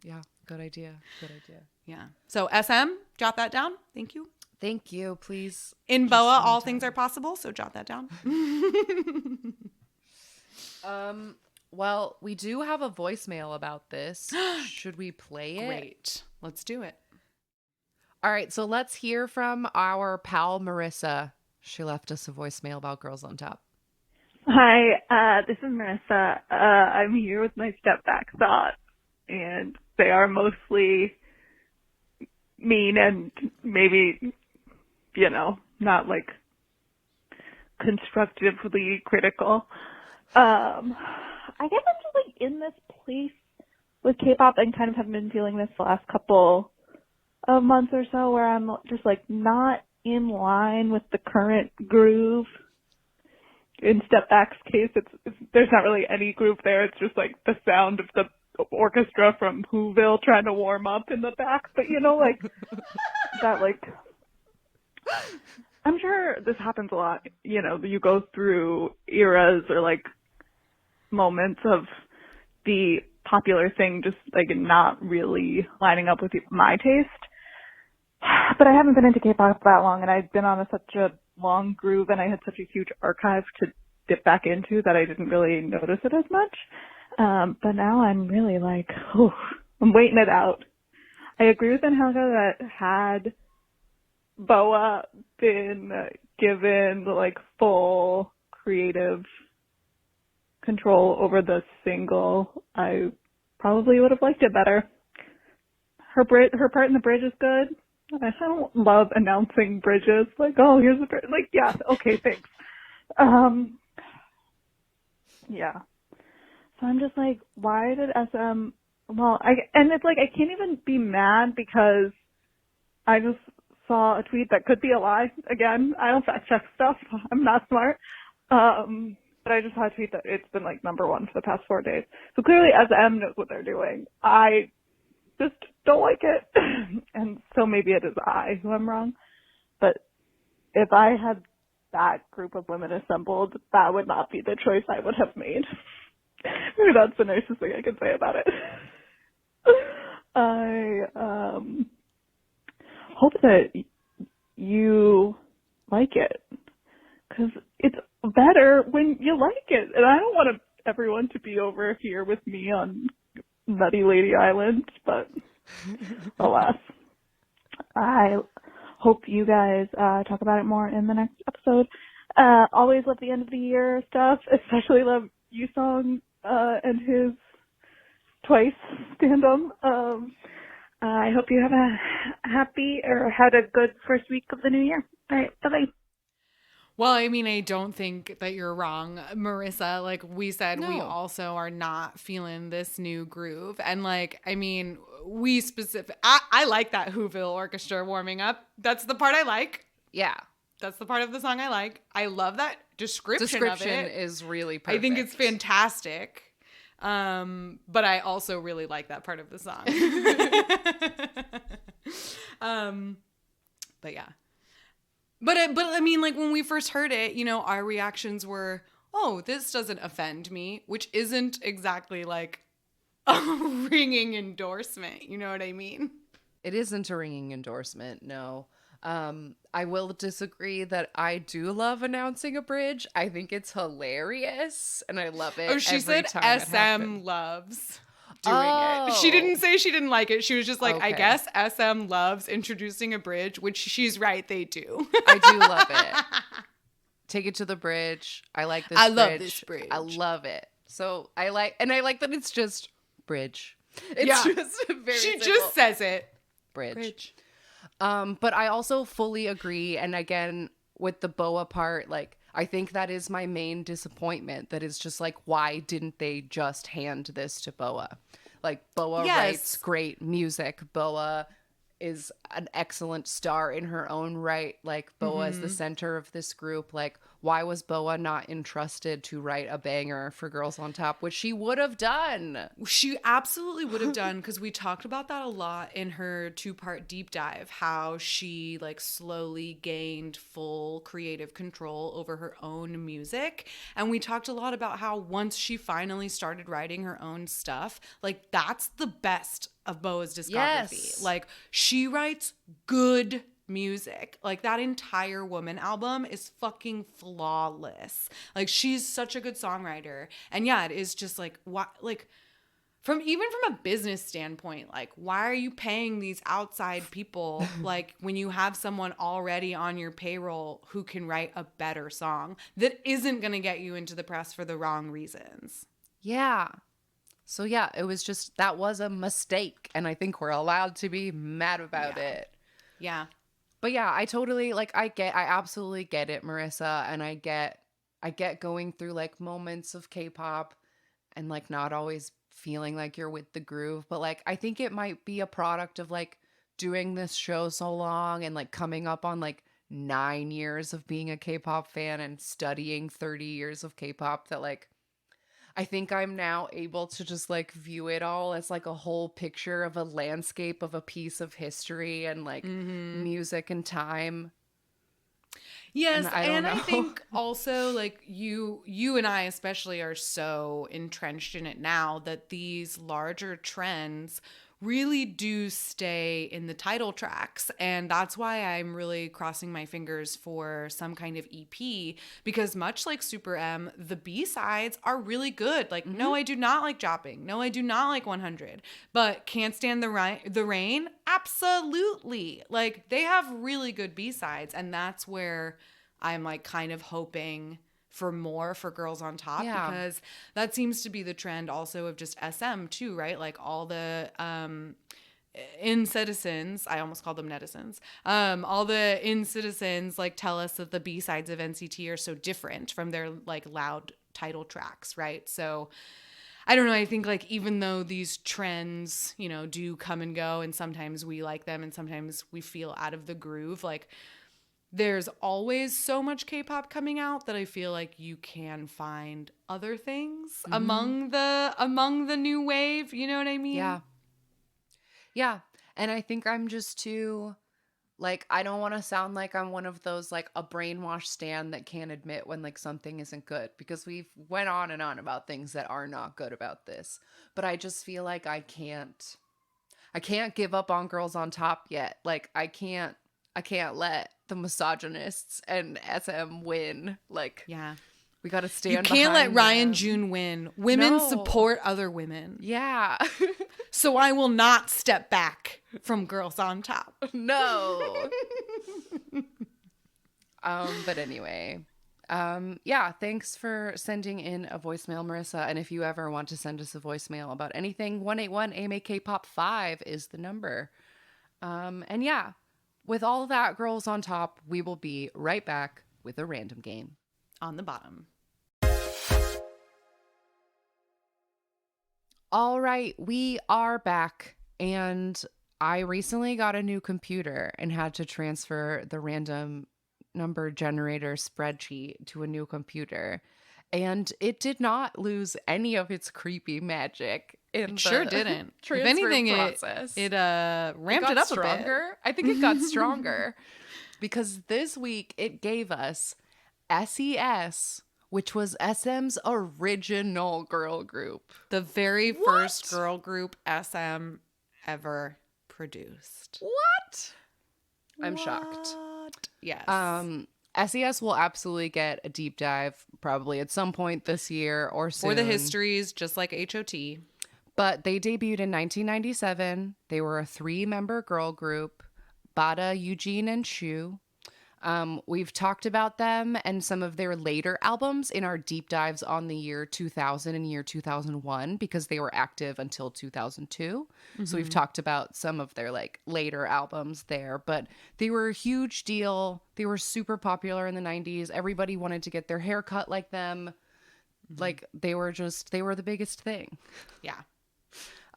S1: Yeah. Good idea.
S2: Yeah. So SM, jot that down. Thank you.
S1: Thank you. Please.
S2: In Boa, all things are possible. So jot that down.
S1: Well, we do have a voicemail about this. Should we play it?
S2: Great. Let's do it.
S1: All right, so let's hear from our pal Marissa. She left us a voicemail about Girls on Top.
S3: Hi, this is Marissa. I'm here with my step back thoughts, and they are mostly mean and maybe, you know, not like constructively critical. I guess I'm just like in this place with K-pop and kind of have been feeling this the last couple of months or so, where I'm just like not in line with the current groove. In Step Back's case, it's there's not really any groove there. It's just like the sound of the orchestra from Whoville trying to warm up in the back. But you know, like that, like I'm sure this happens a lot. You know, you go through eras or like moments of the popular thing just like not really lining up with my taste. But I haven't been into K-pop that long, and I've been on such a long groove, and I had such a huge archive to dip back into that I didn't really notice it as much. But now I'm really like, I'm waiting it out. I agree with Angelica that had Boa been given like full creative control over the single, I probably would have liked it better. Her part in the bridge is good. I don't love announcing bridges. Like, oh, here's the bridge. Like, yeah, okay, thanks. Yeah. So I'm just like, why did SM? Well, and it's like I can't even be mad because I just saw a tweet that could be a lie. Again, I don't fact check stuff. I'm not smart. But I just saw a tweet that it's been like number 1 for the past 4 days. So clearly SM knows what they're doing. I just don't like it. And so maybe it is I who am wrong. But if I had that group of women assembled, that would not be the choice I would have made. Maybe that's the nicest thing I can say about it. I hope that you like it. Because it's better when you like it. And I don't want everyone to be over here with me on Nutty Lady Island, but alas. I hope you guys talk about it more in the next episode. Always love the end of the year stuff, especially love Yusong and his Twice stand-up. I hope you have a happy or had a good first week of the new year. All right, bye-bye.
S2: Well, I mean, I don't think that you're wrong, Marissa. Like we said, we
S1: No.
S2: also are not feeling this new groove. And like, I mean, I like that Whoville orchestra warming up. That's the part I like.
S1: Yeah.
S2: That's the part of the song I like. I love that description of it.
S1: Is really perfect.
S2: I think it's fantastic. But I also really like that part of the song. But yeah. But I mean, like when we first heard it, you know, our reactions were, oh, this doesn't offend me, which isn't exactly like a ringing endorsement. You know what I mean?
S1: It isn't a ringing endorsement, no. I will disagree that I do love announcing a bridge. I think it's hilarious, and I love it.
S2: Oh, she
S1: every
S2: said
S1: time it
S2: SM
S1: happens.
S2: loves doing it. She didn't say she didn't like it. She was just like, I
S1: Okay.
S2: guess SM loves introducing a bridge, which she's right, they do.
S1: I do love it. Take it to the bridge. I like this
S2: I
S1: bridge.
S2: love this bridge.
S1: I love it. So I like that it's just bridge. It's
S2: Yeah.
S1: just very
S2: She
S1: simple.
S2: just says it.
S1: Bridge. But I also fully agree. And again, with the Boa part, like, I think that is my main disappointment. That is just like, why didn't they just hand this to Boa? Like, Boa
S2: Yes.
S1: writes great music. Boa is an excellent star in her own right. Like, Boa is the center of this group. Like, why was Boa not entrusted to write a banger for Girls on Top, which she would have done?
S2: She absolutely would have done, because we talked about that a lot in her 2-part deep dive, how she like slowly gained full creative control over her own music. And we talked a lot about how once she finally started writing her own stuff, like that's the best of Boa's discography.
S1: Yes.
S2: Like she writes good music. Like that entire Woman album is fucking flawless. Like she's such a good songwriter. And yeah, it is just like what, like from a business standpoint, like why are you paying these outside people like when you have someone already on your payroll who can write a better song that isn't going to get you into the press for the wrong reasons?
S1: Yeah. So yeah, it was just, that was a mistake. And I think we're allowed to be mad about it.
S2: Yeah.
S1: But yeah, I totally, like, I absolutely get it, Marissa. And I get going through like moments of K-pop and like not always feeling like you're with the groove. But like, I think it might be a product of like doing this show so long and like coming up on like 9 years of being a K-pop fan and studying 30 years of K-pop that like, I think I'm now able to just like view it all as like a whole picture of a landscape of a piece of history and like music and time.
S2: Yes,
S1: And
S2: I
S1: know.
S2: think also like you and I especially are so entrenched in it now that these larger trends really do stay in the title tracks, and that's why I'm really crossing my fingers for some kind of EP, because much like SuperM, the B-sides are really good. Like No, I do not like Jopping. No, I do not like 100. But Can't Stand the Rain, absolutely. Like they have really good B-sides, and that's where I'm like kind of hoping for more for Girls on Top,
S1: Yeah.
S2: because that seems to be the trend also of just SM too, right? Like all the in-citizens, I almost called them netizens, all the in-citizens like tell us that the B-sides of NCT are so different from their like loud title tracks, right? So I don't know, I think like even though these trends, you know, do come and go and sometimes we like them and sometimes we feel out of the groove, like there's always so much K-pop coming out that I feel like you can find other things among the new wave. You know what I mean?
S1: Yeah. Yeah. And I think I'm just too, like, I don't want to sound like I'm one of those, like, a brainwashed stan that can't admit when, like, something isn't good, because we've went on and on about things that are not good about this. But I just feel like I can't give up on Girls on Top yet. Like, I can't let the misogynists and SM win. Like,
S2: Yeah.
S1: we got to stand
S2: You can't let
S1: behind
S2: Ryan
S1: them.
S2: June win. Women
S1: No.
S2: support other women.
S1: Yeah.
S2: So I will not step back from Girls on Top.
S1: No. But anyway, yeah, thanks for sending in a voicemail, Marissa. And if you ever want to send us a voicemail about anything, 181-AMA-K-pop5 is the number. And yeah, with all of that, Girls on Top, we will be right back with a random game.
S2: On the bottom.
S1: All right, we are back, and I recently got a new computer and had to transfer the random number generator spreadsheet to a new computer, and it did not lose any of its creepy magic.
S2: It sure didn't.
S1: If
S2: anything,
S1: process.
S2: it ramped it up
S1: stronger.
S2: a bit.
S1: I think it got stronger because this week it gave us SES, which was SM's original girl group.
S2: The very first girl group SM ever produced.
S1: What? I'm shocked.
S2: Yes.
S1: SES will absolutely get a deep dive probably at some point this year or soon.
S2: For the histories, just like HOT.
S1: But they debuted in 1997. They were a 3-member girl group, Bada, Eugene, and Shu. We've talked about them and some of their later albums in our deep dives on the year 2000 and year 2001 because they were active until 2002. So we've talked about some of their like later albums there, but they were a huge deal. They were super popular in the 90s. Everybody wanted to get their hair cut like them. Like they were the biggest thing.
S2: Yeah.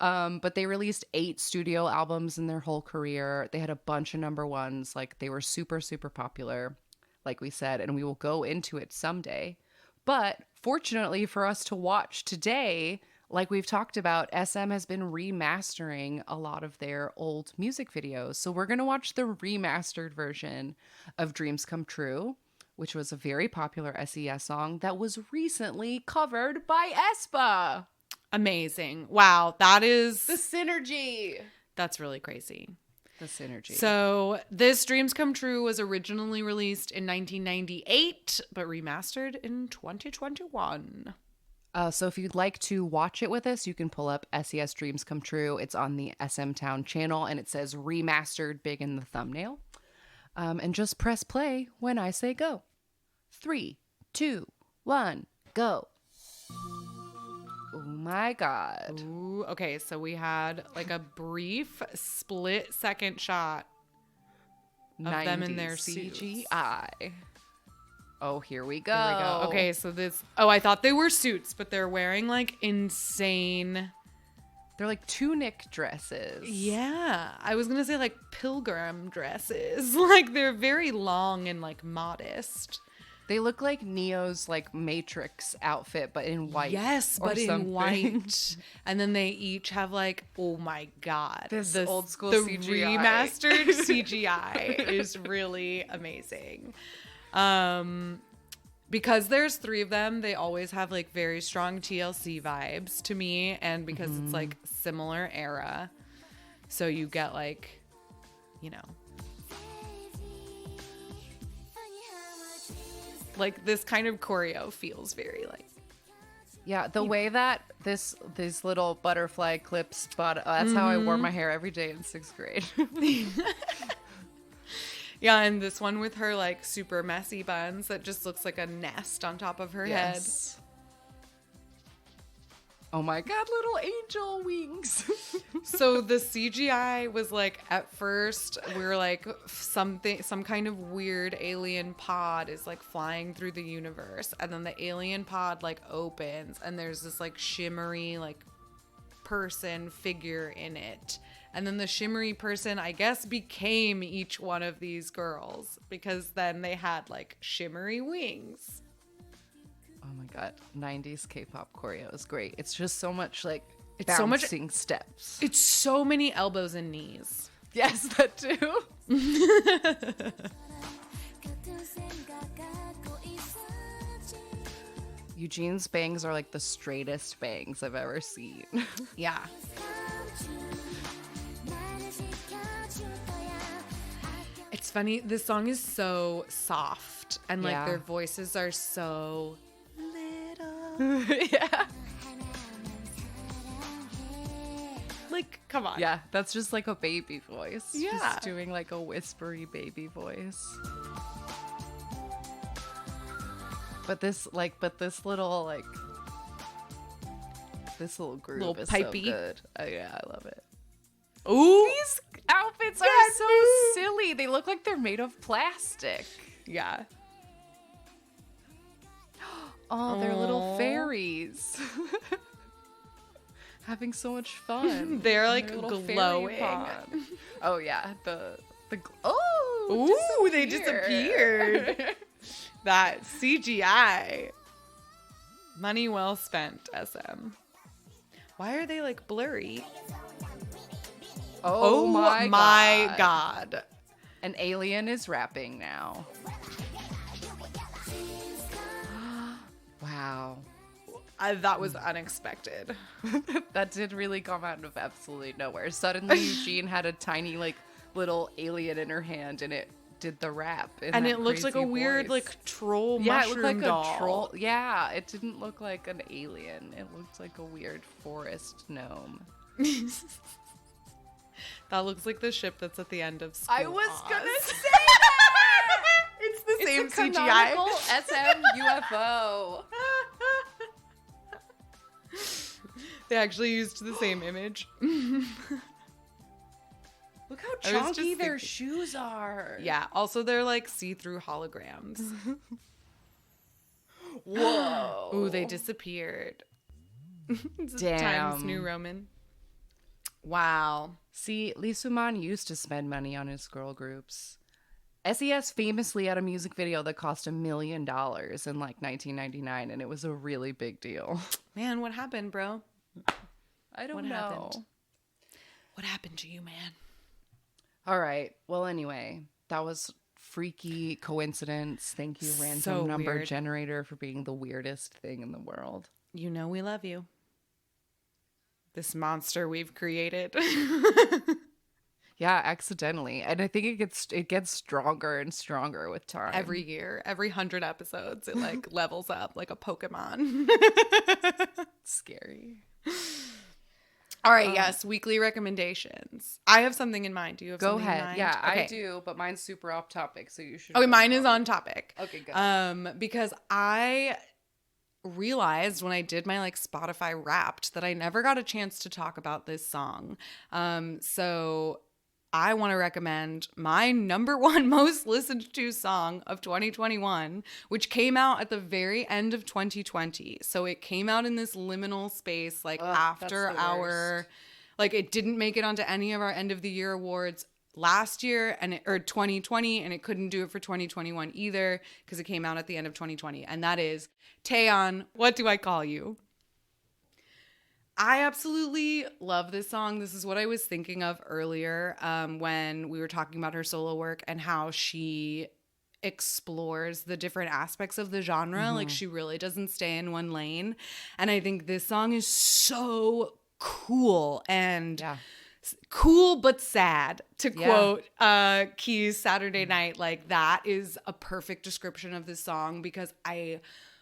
S1: But they released 8 studio albums in their whole career. They had a bunch of number ones. Like they were super, super popular, like we said, and we will go into it someday. But fortunately for us to watch today, like we've talked about, SM has been remastering a lot of their old music videos. So we're going to watch the remastered version of Dreams Come True, which was a very popular SES song that was recently covered by aespa.
S2: Amazing. Wow. That is
S1: The synergy.
S2: That's really crazy.
S1: The synergy.
S2: So this Dreams Come True was originally released in 1998, but remastered in 2021.
S1: So if you'd like to watch it with us, you can pull up SES Dreams Come True. It's on the SM Town channel, and it says remastered big in the thumbnail. And just press play when I say go. 3, 2, 1, go. Oh my God.
S2: Ooh, okay, so we had like a brief split-second shot of them in their
S1: CGI.
S2: suits.
S1: Oh, here we go.
S2: Here we go. Okay, so I thought they were suits, but they're wearing like insane.
S1: They're like tunic dresses.
S2: Yeah, I was gonna say like pilgrim dresses. Like they're very long and like modest.
S1: They look like Neo's like Matrix outfit, but in white.
S2: Yes, but
S1: something.
S2: in white. And then they each have like, oh my God.
S1: This old school
S2: the
S1: CGI.
S2: Remastered CGI is really amazing. Because there's 3 of them, they always have like very strong TLC vibes to me. And because it's like similar era. So you get like, you know. Like this kind of choreo feels very like.
S1: Yeah, the way that these little butterfly clips, but that's how I wore my hair every day in 6th grade.
S2: Yeah, and this one with her like super messy buns that just looks like a nest on top of her head.
S1: Oh my God, little angel wings.
S2: So the CGI was like, at first we were like some kind of weird alien pod is like flying through the universe, and then the alien pod like opens and there's this like shimmery like person figure in it, and then the shimmery person I guess became each one of these girls because then they had like shimmery wings.
S1: Oh my God, 90s K-pop choreo is great. It's just so much like
S2: It's so much
S1: steps.
S2: It's so many elbows and knees.
S1: Yes, that too. Eugene's bangs are like the straightest bangs I've ever seen.
S2: Yeah. It's funny. This song is so soft and like their voices are so little.
S1: Yeah.
S2: Like, come on.
S1: Yeah, that's just like a baby voice.
S2: Yeah.
S1: Just doing like a whispery baby voice. But this little groove
S2: Little
S1: is
S2: pipey.
S1: so good. Yeah, I love it.
S2: Ooh.
S1: These outfits are so silly. They look like they're made of plastic.
S2: Yeah.
S1: Oh, they're little fairies. Having so much fun.
S2: They're
S1: in
S2: like
S1: their little fairy
S2: glowing.
S1: pond. Oh yeah,
S2: Ooh, they disappeared. That CGI. Money well spent, SM. Why are they like blurry?
S1: Oh
S2: my god.
S1: An alien is rapping now. Wow.
S2: That was unexpected.
S1: That did really come out of absolutely nowhere. Suddenly Eugene had a tiny like little alien in her hand and it did the rap.
S2: And it looked like a weird
S1: voice.
S2: like troll
S1: Yeah, it
S2: mushroom
S1: looked like
S2: doll.
S1: a troll. Yeah, it didn't look like an alien. It looked like a weird forest gnome.
S2: That looks like the ship that's at the end of School
S1: I was
S2: Oz.
S1: gonna say that!
S2: It's the same
S1: It's a
S2: CGI.
S1: canonical SM UFO.
S2: They actually used the same image.
S1: Look how
S2: I was
S1: chunky
S2: just
S1: their
S2: thinking-
S1: shoes are.
S2: Yeah, also they're like see-through holograms.
S1: Whoa.
S2: Ooh, they disappeared. It's
S1: Damn.
S2: Times New Roman. Wow.
S1: See, Lee Soo-man used to spend money on his girl groups. SES famously had a music video that cost $1 million in like 1999, and it was a really big deal.
S2: Man, what happened, bro?
S1: I don't
S2: What
S1: know.
S2: happened? What happened to you, man?
S1: All right. Well, anyway, that was freaky coincidence. Thank you, random
S2: So
S1: number
S2: weird.
S1: generator, for being the weirdest thing in the world.
S2: You know we love you. This monster we've created.
S1: Yeah, accidentally. And I think it gets stronger and stronger with time.
S2: Every year, every 100 episodes, it like levels up like a Pokemon.
S1: Scary.
S2: All right, yes, weekly recommendations. I have something in mind. Do you have
S1: Go
S2: something in
S1: ahead.
S2: mind?
S1: Yeah,
S2: Okay.
S1: I do, but mine's super off topic, so you should.
S2: Okay,
S1: go
S2: mine is
S1: for it.
S2: on topic.
S1: Okay, good.
S2: Because I realized when I did my like Spotify Wrapped that I never got a chance to talk about this song. So I want to recommend my number one most listened to song of 2021, which came out at the very end of 2020. So it came out in this liminal space, like after
S1: that's the
S2: our,
S1: worst.
S2: like it didn't make it onto any of our end of the year awards last year or 2020, and it couldn't do it for 2021 either because it came out at the end of 2020. And that is Taeyeon, What Do I Call You? I absolutely love this song. This is what I was thinking of earlier when we were talking about her solo work and how she explores the different aspects of the genre. Like she really doesn't stay in one lane. And I think this song is so cool and cool but sad, to quote Key's Saturday Night. Like that is a perfect description of this song because I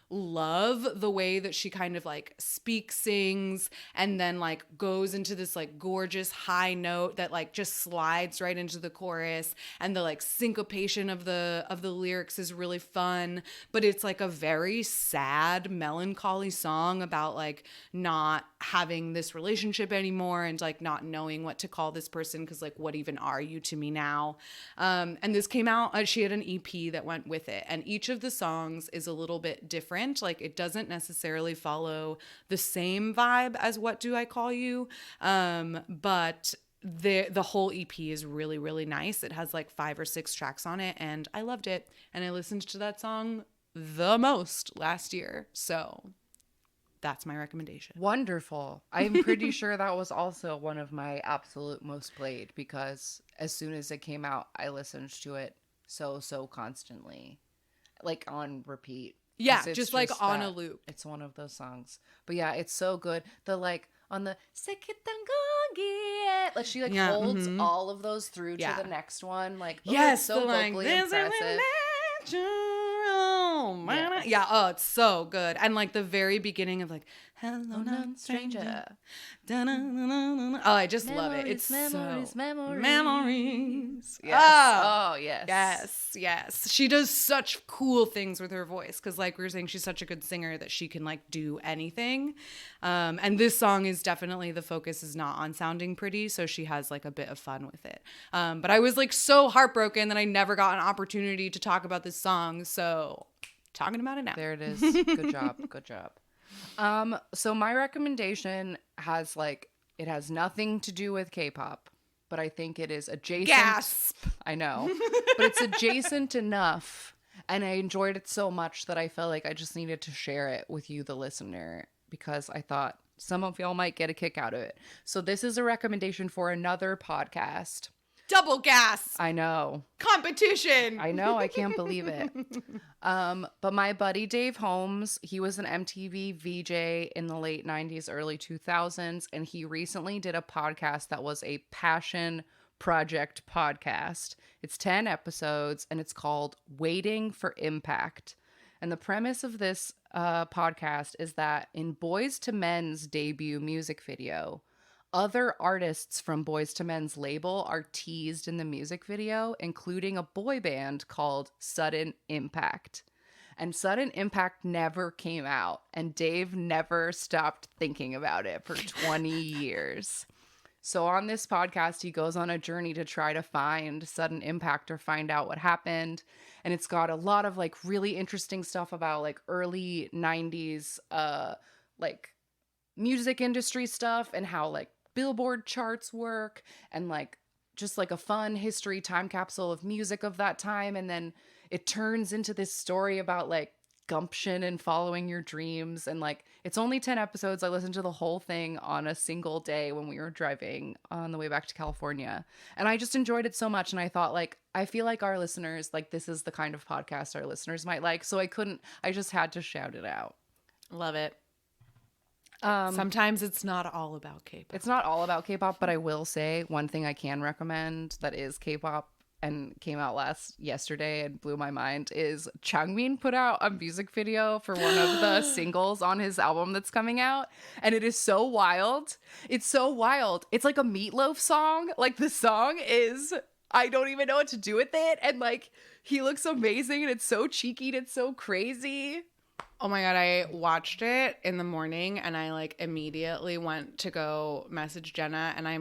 S2: love the way that she kind of like sings and then like goes into this like gorgeous high note that like just slides right into the chorus, and the like syncopation of the lyrics is really fun, but it's like a very sad, melancholy song about like not having this relationship anymore and like not knowing what to call this person because like what even are you to me now. And this came out, she had an EP that went with it, and each of the songs is a little bit different. Like it doesn't necessarily follow the same vibe as What Do I Call You, but the whole EP is really, really nice. It has like 5 or 6 tracks on it, and I loved it, and I listened to that song the most last year, so that's my recommendation.
S1: Wonderful. I'm pretty sure that was also one of my absolute most played because as soon as it came out, I listened to it so constantly, like on repeat.
S2: Yeah,
S1: 'Cause it's
S2: just like on
S1: that.
S2: a loop.
S1: It's one of those songs. But yeah, it's so good. The like on the like she like holds all of those through to the next one. Like
S2: yes,
S1: it's so
S2: the like,
S1: vocally
S2: this is
S1: impressive.
S2: natural. Yeah, oh, it's so good. And like the very beginning of like hello,
S1: non stranger.
S2: Oh, I just love it. It's
S1: memories.
S2: Memories.
S1: Yes. Oh, yes.
S2: Yes. She does such cool things with her voice because, like we were saying, she's such a good singer that she can like do anything. And this song is definitely, the focus is not on sounding pretty, so she has like a bit of fun with it. But I was like so heartbroken that I never got an opportunity to talk about this song. So Talking about it now.
S1: There it is. Good job. Good job. So my recommendation has it has nothing to do with K-pop, but I think it is adjacent.
S2: Gasp!
S1: I know. But it's adjacent enough, and I enjoyed it so much that I felt like I just needed to share it with you, the listener, because I thought some of y'all might get a kick out of it. So this is a recommendation for another podcast.
S2: Double gas!
S1: I know.
S2: Competition!
S1: I know. I can't believe it. But my buddy Dave Holmes, he was an MTV VJ in the late 90s, early 2000s, and he recently did a podcast that was a passion project podcast. It's 10 episodes, and it's called Waiting for Impact. And the premise of this podcast is that in Boyz II Men's debut music video, other artists from Boyz II Men's label are teased in the music video, including a boy band called Sudden Impact. And Sudden Impact never came out, and Dave never stopped thinking about it for 20 years. So on this podcast, he goes on a journey to try to find Sudden Impact or find out what happened. And it's got a lot of really interesting stuff about early 90s music industry stuff and how Billboard charts work and just a fun history time capsule of music of that time. And then it turns into this story about gumption and following your dreams. And it's only 10 episodes. I listened to the whole thing on a single day when we were driving on the way back to California. And I just enjoyed it so much. And I thought I feel like our listeners, this is the kind of podcast our listeners might like. So I just had to shout it out.
S2: Love it. Sometimes it's not all about K-pop.
S1: It's not all about K-pop, but I will say one thing I can recommend that is K-pop and came out yesterday and blew my mind is Changmin put out a music video for one of the singles on his album that's coming out, and it is so wild. It's so wild. It's like a Meatloaf song. The song is, I don't even know what to do with it, and he looks amazing, and it's so cheeky and it's so crazy.
S2: Oh my God, I watched it in the morning and I immediately went to go message Jenna, and I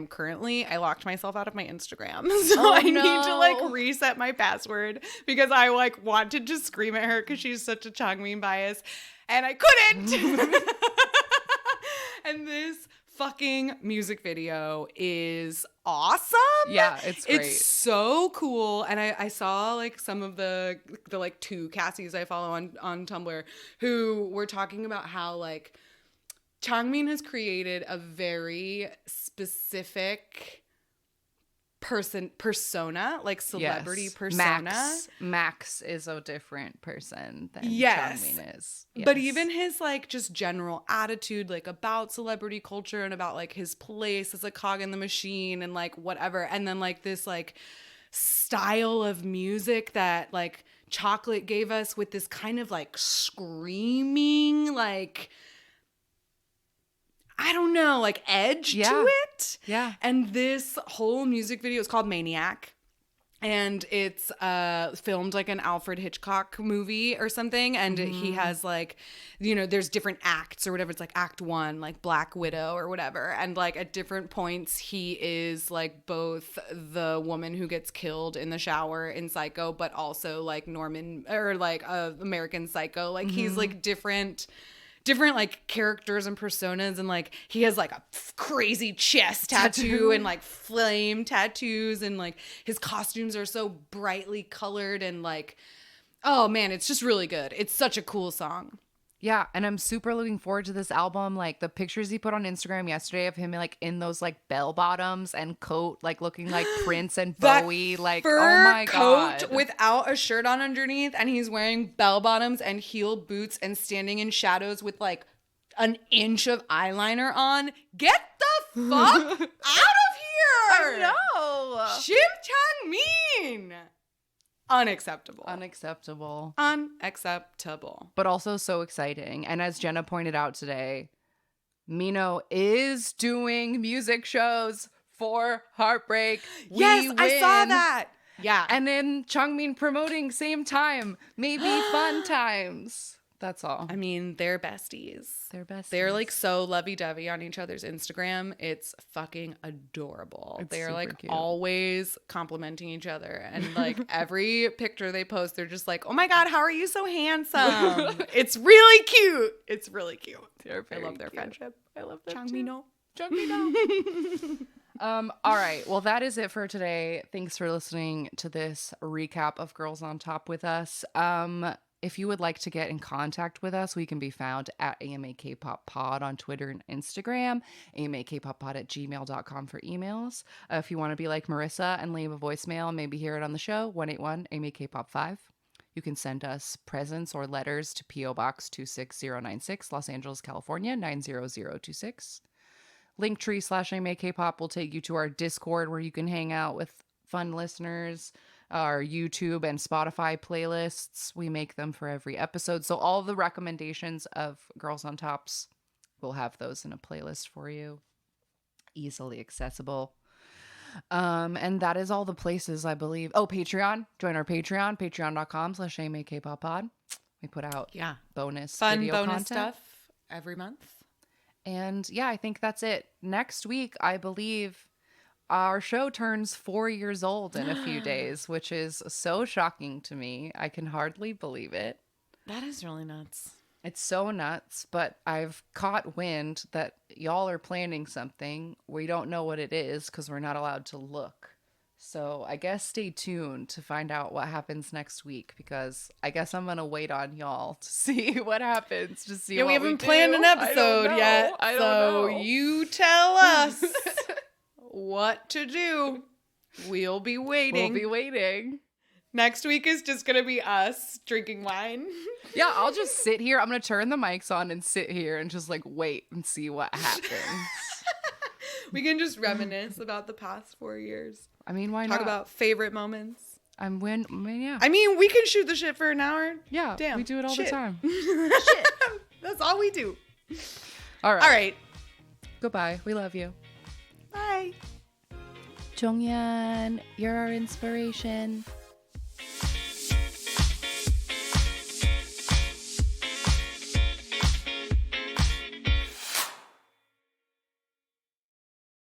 S2: locked myself out of my Instagram. So I need to reset my password because I wanted to scream at her because she's such a Changmin bias and I couldn't. And this fucking music video is awesome.
S1: Yeah, it's great.
S2: It's so cool. And I saw some of the two Cassies I follow on Tumblr who were talking about how Changmin has created a very specific persona, celebrity persona.
S1: Max is a different person than Changmin is. Yes.
S2: But even his just general attitude about celebrity culture and about his place as a cog in the machine and whatever. And then this style of music that Chocolate gave us with this kind of screaming I don't know, edge to it.
S1: Yeah.
S2: And this whole music video is called Maniac. And it's filmed an Alfred Hitchcock movie or something. And he has there's different acts or whatever. It's act 1, Black Widow or whatever. And at different points, he is both the woman who gets killed in the shower in Psycho, but also Norman or American Psycho. He's different characters and personas, and he has a crazy chest tattoo and flame tattoos, and his costumes are so brightly colored, and oh man, it's just really good. It's such a cool song.
S1: Yeah, and I'm super looking forward to this album. The pictures he put on Instagram yesterday of him in those bell bottoms and coat, looking like Prince and Bowie.
S2: Fur
S1: oh my God.
S2: coat without a shirt on underneath, and he's wearing bell bottoms and heel boots and standing in shadows with an inch of eyeliner on. Get the fuck out of here!
S1: I know.
S2: Shim Changmin. Unacceptable.
S1: But also so exciting. And as Jenna pointed out today, Mino is doing music shows for Heartbreak.
S2: Yes, I saw that. Yeah.
S1: And then Changmin promoting same time. Maybe fun times. That's all.
S2: I mean, they're besties.
S1: They're besties.
S2: They're like so lovey-dovey on each other's Instagram. It's fucking adorable.
S1: It's
S2: They're
S1: super
S2: like
S1: cute.
S2: always complimenting each other. And like every picture they post, they're just like, oh my God, how are you so handsome? It's really cute. It's really cute.
S1: They're
S2: I love
S1: very
S2: their
S1: cute.
S2: friendship.
S1: I love them
S2: Changmino.
S1: All right. Well, that is it for today. Thanks for listening to this recap of Girls on Top with us. If you would like to get in contact with us, we can be found at AMAKPopPod on Twitter and Instagram, AMAKPopPod@gmail.com for emails. If you want to be like Marissa and leave a voicemail and maybe hear it on the show, 181-AMAKPop5. You can send us presents or letters to P.O. Box 26096, Los Angeles, California, 90026. Linktree/AMAKPop will take you to our Discord where you can hang out with fun listeners, our YouTube and Spotify playlists. We make them for every episode. So all the recommendations of Girls on Tops, we'll have those in a playlist for you. Easily accessible. And that is all the places, I believe. Oh, Patreon. Join our Patreon, patreon.com/AMAKPopPod. We put out bonus
S2: Fun
S1: video
S2: bonus
S1: content
S2: stuff every month.
S1: And yeah, I think that's it. Next week, I believe our show turns 4 years old in a few days, which is so shocking to me. I can hardly believe it.
S2: That is really nuts.
S1: It's so nuts, but I've caught wind that y'all are planning something. We don't know what it is because we're not allowed to look. So I guess stay tuned to find out what happens next week, because I guess I'm going to wait on y'all to see what happens, to see what
S2: we haven't
S1: do.
S2: planned an episode yet.
S1: I don't
S2: so
S1: know.
S2: you tell us what to do. We'll be waiting.
S1: We'll be waiting.
S2: Next week is just going to be us drinking wine.
S1: Yeah, I'll just sit here. I'm going to turn the mics on and sit here and just like wait and see what happens.
S2: We can just reminisce about the past 4 years.
S1: I mean, why not?
S2: Talk about favorite moments.
S1: Yeah.
S2: I mean, we can shoot the shit for an hour.
S1: Yeah,
S2: Damn.
S1: we do it all the time.
S2: Shit. That's all we do.
S1: All right.
S2: All right.
S1: Goodbye. We love you.
S2: Bye.
S1: Jonghyun, you're our inspiration.